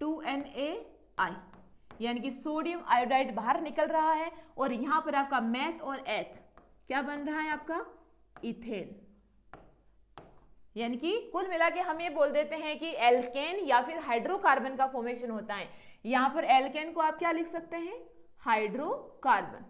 2NaI, यानी कि सोडियम आयोडाइड बाहर निकल रहा है, और यहाँ पर आपका मैथ और एथ क्या बन रहा है आपका? इथेन। यानी कि कुल मिला के हम ये बोल देते हैं कि एल्केन या फिर हाइड्रोकार्बन का फॉर्मेशन होता है। यहाँ पर एल्केन को आप क्या लिख सकते हैं? हाइड्रोकार्बन।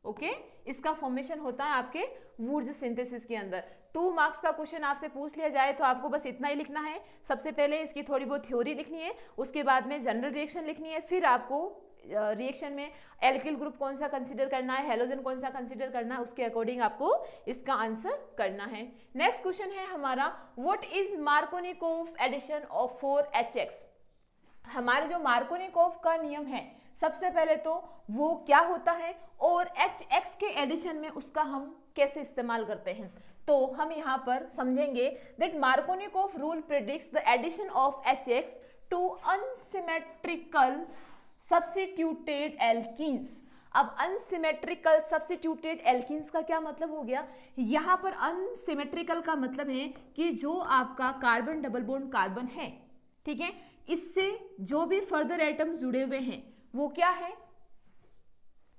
ओके, इसका फॉर्मेशन होता है आपके वुर्ज सिंथेसिस के अंदर। 2 मार्क्स का क्वेश्चन आपसे पूछ लिया जाए तो आपको बस इतना ही लिखना है। सबसे पहले इसकी थोड़ी बहुत थ्योरी लिखनी है, उसके बाद में जनरल रिएक्शन लिखनी है, फिर आपको रिएक्शन में एल्किल ग्रुप कौन सा कंसीडर करना है, हेलोजन कौन सा कंसीडर करना है, उसके अकॉर्डिंग आपको इसका आंसर करना है। नेक्स्ट क्वेश्चन है हमारा, what is Markovnikov addition of 4HX। हमारे जो मार्कोनिकोव का नियम है, सबसे पहले तो वो क्या होता है और HX के एडिशन में उसका हम कैसे इस्तेमाल करते हैं। तो हम यहाँ पर समझेंगे that Markovnikov rule predicts the addition of HX to unsymmetrical substituted alkenes. अब अनसिमेट्रिकल सब्स्टिट्यूटेड एल्कीन्स का क्या मतलब हो गया? यहाँ पर अनसिमेट्रिकल का मतलब है कि जो आपका कार्बन डबल बॉन्ड कार्बन है, ठीक है, इससे जो भी फर्दर एटम्स जुड़े हुए हैं वो क्या है?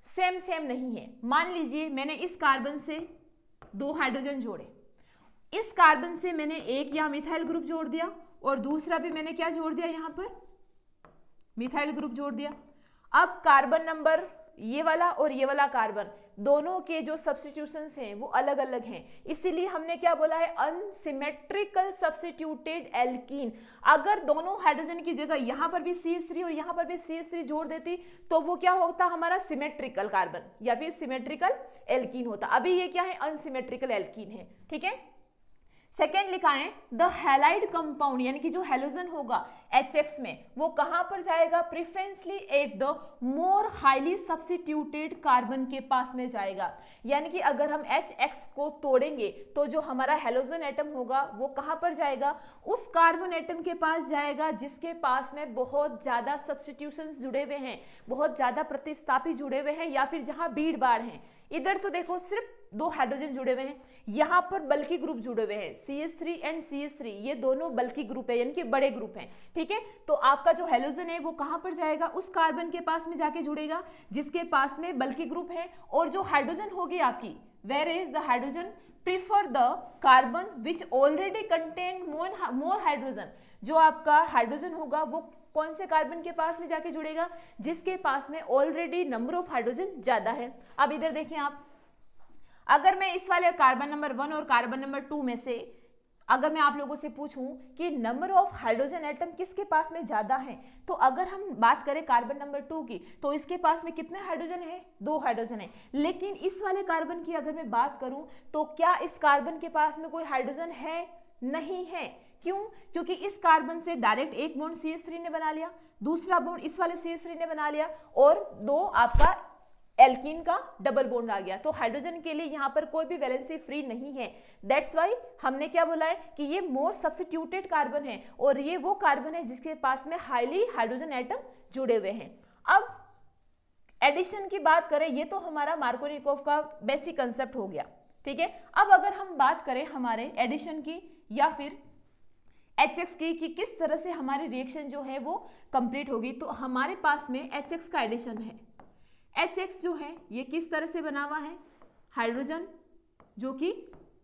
सेम नहीं है। मान लीजिए मैंने इस कार्बन से 2 हाइड्रोजन जोड़े, इस कार्बन से मैंने एक यहाँ मिथाइल ग्रुप जोड़ दिया, और दूसरा भी मैंने क्या जोड़ दिया? यहाँ पर मिथाइल ग्रुप जोड़ दिया। अब कार्बन नंबर ये वाला और ये वाला कार्बन, दोनों के जो सब्स्टिट्यूशंस हैं वो अलग अलग हैं, इसीलिए हमने क्या बोला है? Unsymmetrical substituted alkene. अगर दोनों हाइड्रोजन की जगह यहाँ पर भी CH3 और यहाँ पर भी CH3 जोड़ देती तो वो क्या होता? हमारा सिमेट्रिकल कार्बन या फिर सिमेट्रिकल एल्कीन होता। अभी ये क्या है? अनसिमेट्रिकल एल्कीन है, ठीक है। सेकेंड लिखा है द हैलाइड कंपाउंड, यानी कि जो हेलोजन होगा HX में वो कहां पर जाएगा? Preferentially at the more highly substituted carbon के पास में जाएगा। यानी कि अगर हम HX को तोड़ेंगे तो जो हमारा हेलोजन एटम होगा वो कहां पर जाएगा? उस कार्बन एटम के पास जाएगा जिसके पास में बहुत ज्यादा सब्स्टिट्यूशंस जुड़े हुए हैं, बहुत ज्यादा प्रतिस्थापी जुड़े हुए हैं, या फिर जहां भीड़ भाड़ है। इधर तो देखो सिर्फ 2 हाइड्रोजन जुड़े हुए हैं, यहाँ पर बल्कि ग्रुप जुड़े हुए हैं, CH3 एंड CH3, ये दोनों बल्कि ग्रुप है, यानी कि बड़े ग्रुप हैं, ठीक है। तो आपका जो हेलोजन है वो कहाँ पर जाएगा? उस कार्बन के पास में जाके जुड़ेगा जिसके पास में बल्कि ग्रुप है, और जो हाइड्रोजन होगी आपकी, where is the hydrogen prefer the carbon which already contain more hydrogen. जो आपका हाइड्रोजन होगा वो कौन से कार्बन के पास में जाके जुड़ेगा? जिसके पास में ऑलरेडी नंबर ऑफ हाइड्रोजन ज्यादा है। अब इधर देखिए आप, अगर मैं इस वाले कार्बन नंबर 1 और कार्बन नंबर 2 में से अगर मैं आप लोगों से पूछूं कि नंबर ऑफ हाइड्रोजन एटम किसके पास में ज्यादा है, तो अगर हम बात करें कार्बन नंबर 2 की, तो इसके पास में कितने हाइड्रोजन है? 2 हाइड्रोजन है। लेकिन इस वाले कार्बन की अगर मैं बात करूं तो क्या इस कार्बन के पास में कोई हाइड्रोजन है? नहीं है। क्यों? क्योंकि इस कार्बन से डायरेक्ट एक बॉन्ड CH3 ने बना लिया, दूसरा बॉन्ड इस वाले CH3 ने बना लिया, और 2 आपका एल्कीन का डबल बॉन्ड आ गया। तो हाइड्रोजन के लिए यहाँ पर कोई भी वैलेंसी फ्री नहीं है। दैट्स वाई हमने क्या बोला है कि ये मोर सब्स्टिट्यूटेड कार्बन है, और ये वो कार्बन है जिसके पास में हाईली हाइड्रोजन एटम जुड़े हुए हैं। अब एडिशन की बात करें, ये तो हमारा मार्कोनिकोव का बेसिक कंसेप्ट हो गया, ठीक है। अब अगर हम बात करें हमारे एडिशन की या फिर HX की कि किस तरह से हमारी रिएक्शन जो है वो कंप्लीट होगी, तो हमारे पास में HX का एडिशन है। HX जो है ये किस तरह से बना हुआ है, हाइड्रोजन जो कि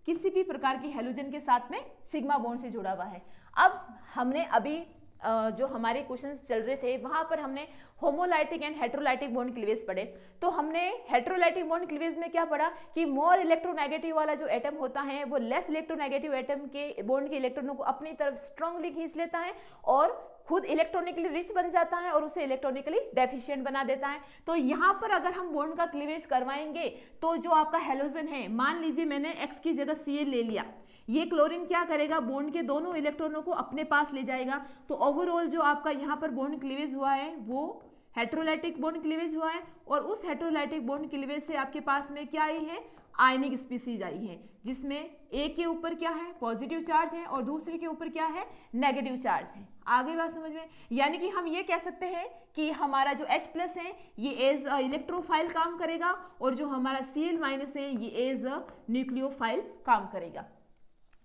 किसी भी प्रकार की हैलोजन के साथ में सिग्मा बॉन्ड से जुड़ा हुआ है। अब हमने अभी जो हमारे क्वेश्चंस चल रहे थे वहां पर हमने homolytic and heterolytic bond cleavage पढ़े। तो हमने हेट्रोलाइटिक बॉन्ड क्लीवेज में क्या पढ़ा कि मोर इलेक्ट्रोनेगेटिव वाला जो एटम होता है वो लेस इलेक्ट्रोनेगेटिव एटम के बॉन्ड के इलेक्ट्रॉनों को अपनी तरफ स्ट्रांगली खींच लेता है और खुद इलेक्ट्रॉनिकली रिच बन जाता है और उसे इलेक्ट्रॉनिकली डेफिशिएंट बना देता है। तो यहाँ पर अगर हम बॉन्ड का क्लीवेज करवाएंगे तो जो आपका हैलोजन है, मान लीजिए मैंने X की जगह Cl ले लिया, ये क्लोरीन क्या करेगा, बॉन्ड के दोनों इलेक्ट्रॉनों को अपने पास ले जाएगा। तो ओवरऑल जो आपका यहाँ पर बॉन्ड क्लीवेज हुआ है वो हेट्रोलाइटिक बॉन्ड क्लीवेज हुआ है और उस हेट्रोलाइटिक बॉन्ड क्लीवेज से आपके पास में क्या आई है, आयनिक स्पीसीज आई है, जिसमें एक के ऊपर क्या है पॉजिटिव चार्ज है और दूसरे के ऊपर क्या है नेगेटिव चार्ज है। आगे बात समझ में, यानी कि हम ये कह सकते हैं कि हमारा जो H+ है ये एज इलेक्ट्रोफाइल काम करेगा और जो हमारा Cl- है ये एज न्यूक्लियोफाइल काम करेगा।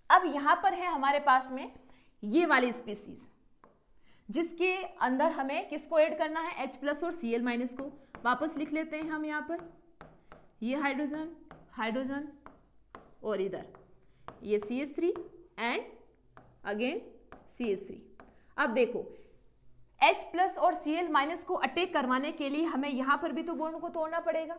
अब यहाँ पर है हमारे पास में ये वाली स्पीसीज जिसके अंदर हमें किसको ऐड करना है, H+ और Cl- को। वापस लिख लेते हैं हम यहाँ पर, ये हाइड्रोजन हाइड्रोजन और इधर ये CH3 एंड अगेन CH3। अब देखो H+ और Cl- को अटैक करवाने के लिए हमें यहाँ पर भी तो बॉन्ड को तोड़ना पड़ेगा।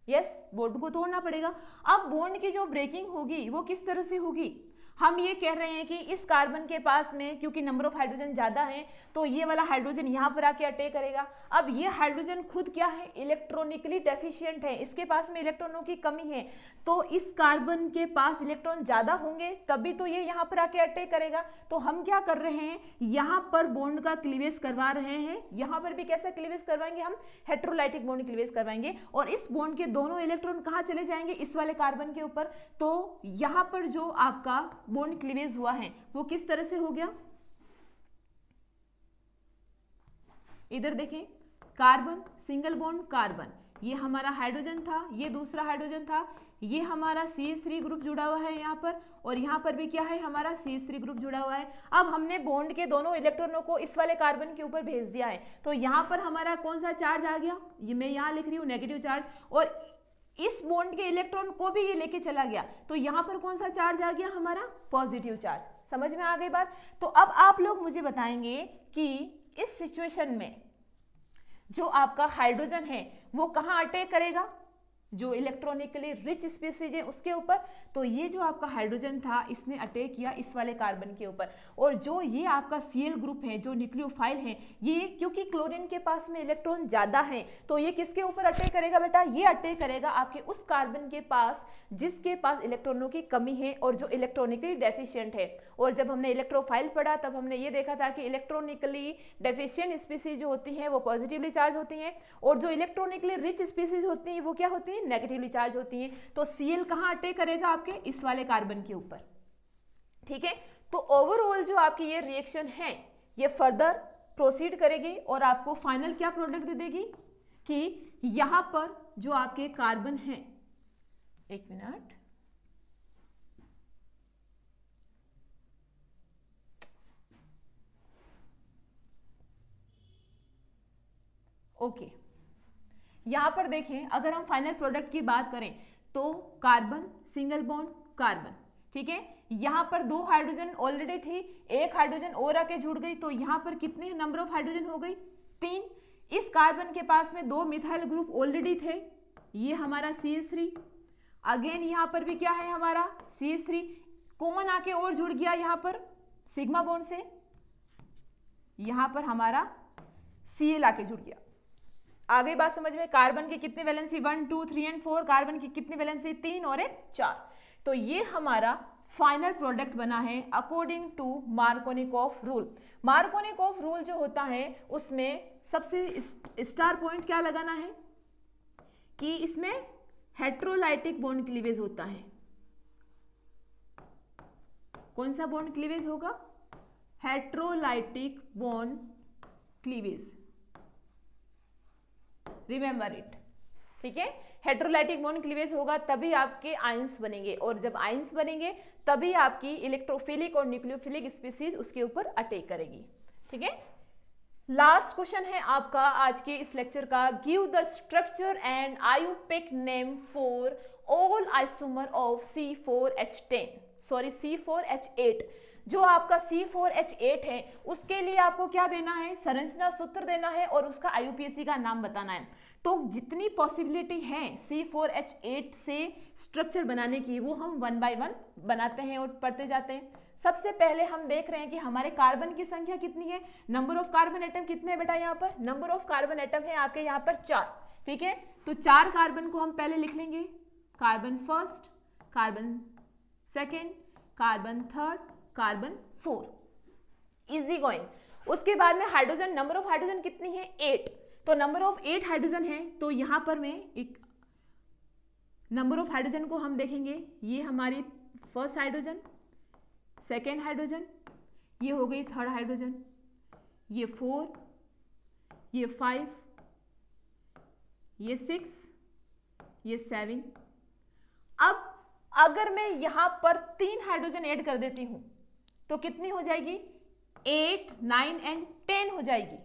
यस, बॉन्ड को तोड़ना पड़ेगा। अब बॉन्ड की जो ब्रेकिंग होगी वो किस तरह से होगी, हम ये कह रहे हैं कि इस कार्बन के पास में क्योंकि नंबर ऑफ हाइड्रोजन ज्यादा है तो ये वाला हाइड्रोजन यहाँ पर आके अटैक करेगा। अब ये हाइड्रोजन खुद क्या है, इलेक्ट्रॉनिकली डेफिशिएंट है, इसके पास में इलेक्ट्रॉनों की कमी है। तो इस कार्बन के पास इलेक्ट्रॉन ज्यादा होंगे तभी तो ये यहाँ पर आके अटैक करेगा। तो हम क्या कर रहे हैं, यहाँ पर बॉन्ड का क्लीवेज करवा रहे हैं। यहाँ पर भी कैसा क्लीवेज करवाएंगे, हम हेट्रोलाइटिक बॉन्ड क्लीवेज करवाएंगे और इस बॉन्ड के दोनों इलेक्ट्रॉन कहाँ चले जाएंगे, इस वाले कार्बन के ऊपर। तो यहाँ पर जो आपका बॉन्ड क्लीवेज हुआ है वो किस तरह से हो गया, इधर देखें, कार्बन सिंगल बॉन्ड कार्बन, ये हमारा हाइड्रोजन था, ये दूसरा हाइड्रोजन था, ये हमारा CH3 ग्रुप जुड़ा हुआ है यहाँ पर और यहाँ पर भी क्या है, हमारा CH3 ग्रुप जुड़ा हुआ है। अब हमने बॉन्ड के दोनों इलेक्ट्रॉनों को इस वाले कार्बन के ऊपर भेज दिया है। तो यहाँ पर हमारा कौन सा चार्ज आ गया, ये मैं यहाँ लिख रही हूँ नेगेटिव चार्ज, और इस बॉन्ड के इलेक्ट्रॉन को भी ये लेके चला गया। तो यहाँ पर कौन सा चार्ज आ गया, हमारा पॉजिटिव चार्ज। समझ में आ गई बात। तो अब आप लोग मुझे बताएंगे कि इस सिचुएशन में जो आपका हाइड्रोजन है वो कहाँ अटैक करेगा, जो इलेक्ट्रॉनिकली रिच स्पीसीज है उसके ऊपर। तो ये जो आपका हाइड्रोजन था इसने अटैक किया इस वाले कार्बन के ऊपर, और जो ये आपका Cl ग्रुप है जो न्यूक्लियोफाइल है, ये क्योंकि क्लोरीन के पास में इलेक्ट्रॉन ज्यादा है तो ये किसके ऊपर अटैक करेगा बेटा, ये अटैक करेगा आपके उस कार्बन के पास जिसके पास इलेक्ट्रॉनों की कमी है और जो इलेक्ट्रॉनिकली डेफिशिएंट है। और जब हमने इलेक्ट्रोफाइल पढ़ा तब हमने ये देखा था कि इलेक्ट्रॉनिकली डेफिशिएंट स्पीसीज जो होती हैं वो पॉजिटिवली चार्ज होती हैं और जो इलेक्ट्रॉनिकली रिच स्पीसीज होती हैं वो क्या होती हैं, नेगेटिवली चार्ज होती हैं। तो Cl कहाँ अटैक करेगा, आपके इस वाले कार्बन के ऊपर। ठीक है, तो ओवरऑल जो आपकी ये रिएक्शन है ये फर्दर प्रोसीड करेगी और आपको फाइनल क्या प्रोडक्ट दे देगी कि यहां पर जो आपके कार्बन है, एक मिनट, ओके, यहां पर देखें अगर हम फाइनल प्रोडक्ट की बात करें तो कार्बन सिंगल बॉन्ड कार्बन, ठीक है, यहां पर दो हाइड्रोजन ऑलरेडी थी, एक हाइड्रोजन और आके जुड़ गई, तो यहां पर कितने नंबर ऑफ हाइड्रोजन हो गई, 3। इस कार्बन के पास में दो मिथाइल ग्रुप ऑलरेडी थे, ये हमारा CH3, अगेन यहां पर भी क्या है हमारा CH3, कौन आके और जुड़ गया यहां पर सिग्मा बॉन्ड से, यहां पर हमारा Cl आके जुड़ गया। आगे बात समझ में, कार्बन की कितनी वैलेंसी 1 2 3 एंड 4, कार्बन की कितनी वैलेंसी 3 और एक 4। तो ये हमारा फाइनल प्रोडक्ट बना है according to Markovnikov rule. Markovnikov rule जो होता है उसमें सबसे स्टार पॉइंट क्या लगाना है कि इसमें हेट्रोलाइटिक बॉन्ड क्लीवेज होता है। कौन सा बॉन्ड क्लीवेज होगा, heterolytic bond cleavage, remember it. ठीक है, हेटेरोलाइटिक बॉन्ड क्लीवेज होगा तभी आपके आयंस बनेंगे, और जब आयंस बनेंगे तभी आपकी इलेक्ट्रोफिलिक और न्यूक्लियोफिलिक स्पीसीज उसके ऊपर अटैक करेगी। ठीक है, लास्ट क्वेश्चन है आपका आज के इस लेक्चर का, give the structure and IUPAC name for all isomer of C4H10 sorry C4H8। जो आपका C4H8 है उसके लिए आपको क्या देना है, संरचना सूत्र देना है और उसका आईयूपीएसी का नाम बताना है। तो जितनी पॉसिबिलिटी है C4H8 से स्ट्रक्चर बनाने की वो हम 1 बाय 1 बनाते हैं और पढ़ते जाते हैं। सबसे पहले हम देख रहे हैं कि हमारे कार्बन की संख्या कितनी है, नंबर ऑफ कार्बन एटम कितने हैं बेटा, यहाँ पर नंबर ऑफ कार्बन एटम है आपके यहाँ पर 4। ठीक है, तो 4 कार्बन को हम पहले लिख लेंगे, carbon first, carbon second, carbon third, carbon 4, easy going. उसके बाद में हाइड्रोजन, नंबर ऑफ हाइड्रोजन कितनी है 8, तो नंबर ऑफ 8 हाइड्रोजन है। तो यहां पर मैं एक नंबर ऑफ हाइड्रोजन को हम देखेंगे, ये हमारी फर्स्ट हाइड्रोजन, सेकेंड हाइड्रोजन, ये हो गई थर्ड हाइड्रोजन, ये 4, ये 5, ये 6, ये 7। अब अगर मैं यहां पर 3 हाइड्रोजन ऐड कर देती हूं तो कितनी हो जाएगी, 8, 9 एंड 10 हो जाएगी,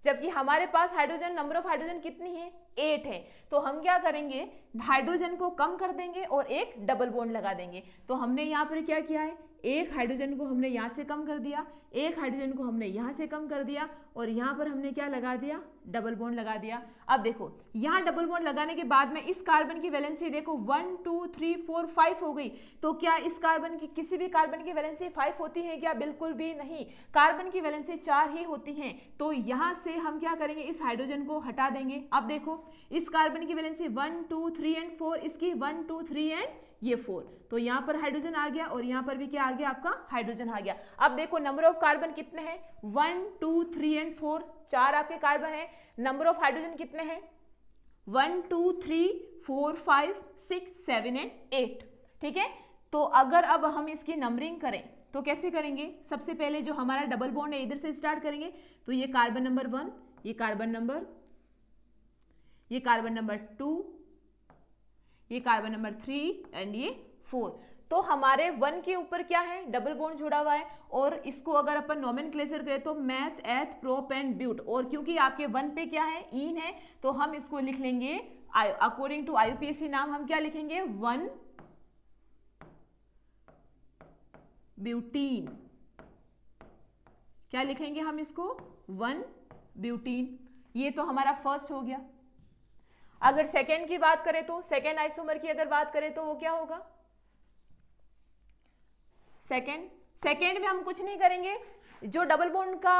जबकि हमारे पास हाइड्रोजन, नंबर ऑफ हाइड्रोजन कितनी है 8 है। तो हम क्या करेंगे, हाइड्रोजन को कम कर देंगे और एक डबल बॉन्ड लगा देंगे। तो हमने यहाँ पर क्या किया है, एक हाइड्रोजन को हमने यहाँ से कम कर दिया, एक हाइड्रोजन को हमने यहाँ से कम कर दिया और यहाँ पर हमने क्या लगा दिया, डबल बॉन्ड लगा दिया। अब देखो यहाँ डबल बॉन्ड लगाने के बाद में इस कार्बन की वैलेंसी देखो 1 2 3 4 5 हो गई। तो क्या इस कार्बन की, किसी भी कार्बन की वैलेंसी 5 होती है क्या, बिल्कुल भी नहीं, कार्बन की वैलेंसी 4 ही होती है। तो यहाँ से हम क्या करेंगे, इस हाइड्रोजन को हटा देंगे। अब देखो इस कार्बन की वैलेंसी 1 2 3 एंड 4, इसकी 1 2 3 एंड ये 4, तो यहाँ पर हाइड्रोजन आ गया और यहाँ पर भी क्या आ गया, आपका हाइड्रोजन आ गया। अब देखो नंबर ऑफ कार्बन कितने हैं, 1 2 3 एंड 4, 4 आपके कार्बन है। नंबर ऑफ हाइड्रोजन कितने हैं, 1 2 3 4 5 6 7 एंड 8। ठीक है, तो अगर अब हम इसकी नंबरिंग करें तो कैसे करेंगे, सबसे पहले जो हमारा डबल बॉन्ड है इधर से स्टार्ट करेंगे। तो ये कार्बन नंबर 1, ये कार्बन नंबर 2, ये कार्बन नंबर 3 एंड ये 4। तो हमारे 1 के ऊपर क्या है, डबल बॉन्ड जुड़ा हुआ है, और इसको अगर अपन नोमेनक्लेचर करें तो मैथ, एथ, प्रोप एंड ब्यूट, और क्योंकि आपके 1 पे क्या है, ईन है, तो हम इसको लिख लेंगे अकॉर्डिंग टू आईयूपीएसी नाम हम क्या लिखेंगे, 1 ब्यूटीन। क्या लिखेंगे हम इसको, 1 ब्यूटीन। ये तो हमारा फर्स्ट हो गया। अगर सेकेंड की बात करें तो सेकेंड आइसोमर की अगर बात करें तो वो क्या होगा, सेकेंड में हम कुछ नहीं करेंगे, जो डबल बॉन्ड का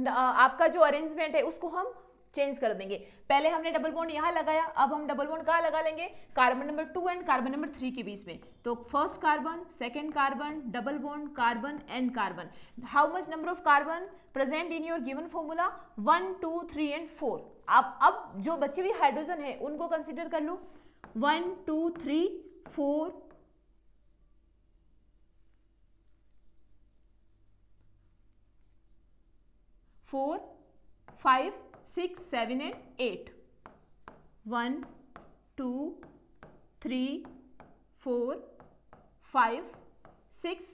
आपका जो अरेंजमेंट है उसको हम चेंज कर देंगे। पहले हमने डबल बॉन्ड यहाँ लगाया, अब हम डबल बॉन्ड कहाँ लगा लेंगे, carbon number 2 and carbon number 3 के बीच में। तो first carbon, second carbon, double bond, carbon and carbon. How much number of carbon present in your given formula, 1 2 3 and 4। आप अब जो बची हुई हाइड्रोजन है उनको कंसिडर कर लो, 1 2 3 4 4 5 6 7 एंड 8, 1 2 3 4 5 6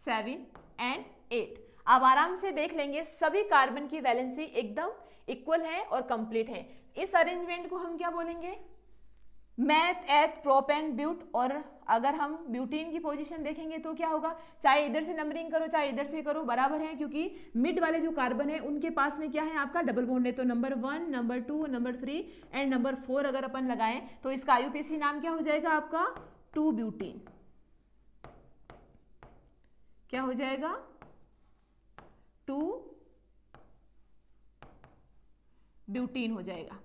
7 एंड 8। अब आराम से देख लेंगे सभी कार्बन की वैलेंसी एकदम इक्वल है और कंप्लीट है। इस अरेंजमेंट को हम क्या बोलेंगे, मैथ, एथ, प्रोप एंड ब्यूट। और अगर हम ब्यूटीन की पोजीशन देखेंगे तो क्या होगा, चाहे इधर से नंबरिंग करो चाहे इधर से करो बराबर है, क्योंकि मिड वाले जो कार्बन है उनके पास में क्या है, आपका डबल बॉन्ड है। तो number 1, number 2, number 3 and number 4 अगर अपन लगाएं तो इसका आईयूपीएसी नाम क्या हो जाएगा आपका, 2 ब्यूटीन। क्या हो जाएगा, 2 ब्यूटीन हो जाएगा।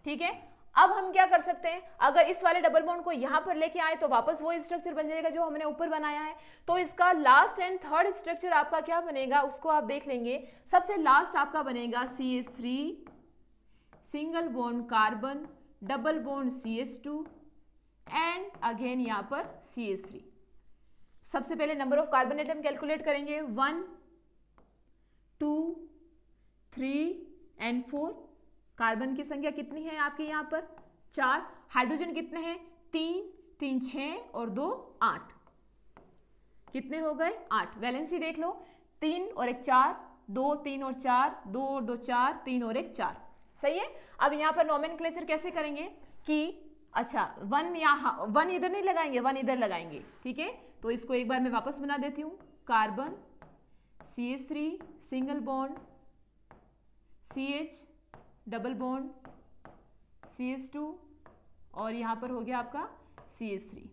ठीक है, अब हम क्या कर सकते हैं, अगर इस वाले डबल बॉन्ड को यहां पर लेके आए तो वापस वो स्ट्रक्चर बन जाएगा जो हमने ऊपर बनाया है। तो इसका लास्ट एंड थर्ड स्ट्रक्चर आपका क्या बनेगा उसको आप देख लेंगे। सबसे लास्ट आपका बनेगा CH3, single bond carbon, double bond CH2 and again यहां पर CH3। सबसे पहले number of carbon atom calculate करेंगे, 1 2 3 एंड 4। कार्बन की संख्या कितनी है आपके यहाँ पर, 4, हाइड्रोजन कितने हैं 3, 3 6 और 2 8, कितने हो गए 8। वैलेंसी देख लो 3 और 1 4, 2 3 और 4, 2 और 2 4, 3 और 1 4, सही है। अब यहाँ पर नोमेनक्लेचर कैसे करेंगे कि अच्छा 1 यहाँ 1 इधर नहीं लगाएंगे, 1 इधर लगाएंगे, ठीक है। तो इसको एक बार मैं वापस बना देती हूँ, carbon CH3 single bond CH double bond CH2 और यहाँ पर हो गया आपका CH3,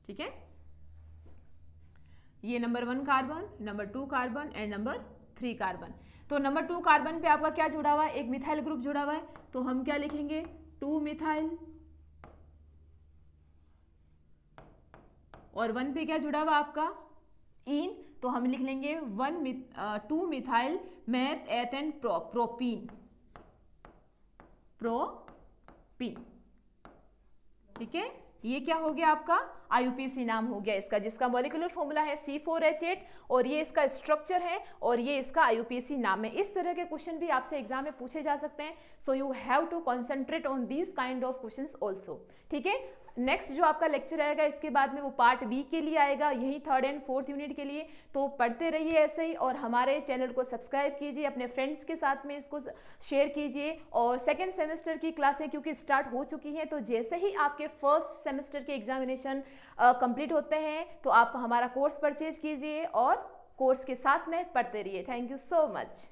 ठीक है। ये number 1 carbon, number 2 carbon and number 3 carbon. तो नंबर 2 कार्बन पे आपका क्या जुड़ा हुआ है, एक मिथाइल ग्रुप जुड़ा हुआ है, तो हम क्या लिखेंगे 2 मिथाइल, और 1 पे क्या जुड़ा हुआ आपका इन, तो हम लिख लेंगे 2 मिथाइल मैथ एथेन प्रोपीन, ठीक है। ये क्या हो गया आपका IUPAC नाम हो गया इसका, जिसका मॉलिक्यूलर फॉर्मूला है C4H8 और ये इसका स्ट्रक्चर है और ये इसका IUPAC नाम है। इस तरह के क्वेश्चन भी आपसे एग्जाम में पूछे जा सकते हैं, so you have to concentrate on this kind of questions also, ठीक है। नेक्स्ट जो आपका लेक्चर आएगा इसके बाद में वो पार्ट बी के लिए आएगा, यही 3rd एंड 4th यूनिट के लिए। तो पढ़ते रहिए ऐसे ही, और हमारे चैनल को सब्सक्राइब कीजिए, अपने फ्रेंड्स के साथ में इसको शेयर कीजिए। और सेकेंड सेमेस्टर की क्लासें क्योंकि स्टार्ट हो चुकी हैं, तो जैसे ही आपके फर्स्ट सेमेस्टर के एग्जामिनेशन कंप्लीट होते हैं तो आप हमारा कोर्स परचेज कीजिए और कोर्स के साथ में पढ़ते रहिए। Thank you so much.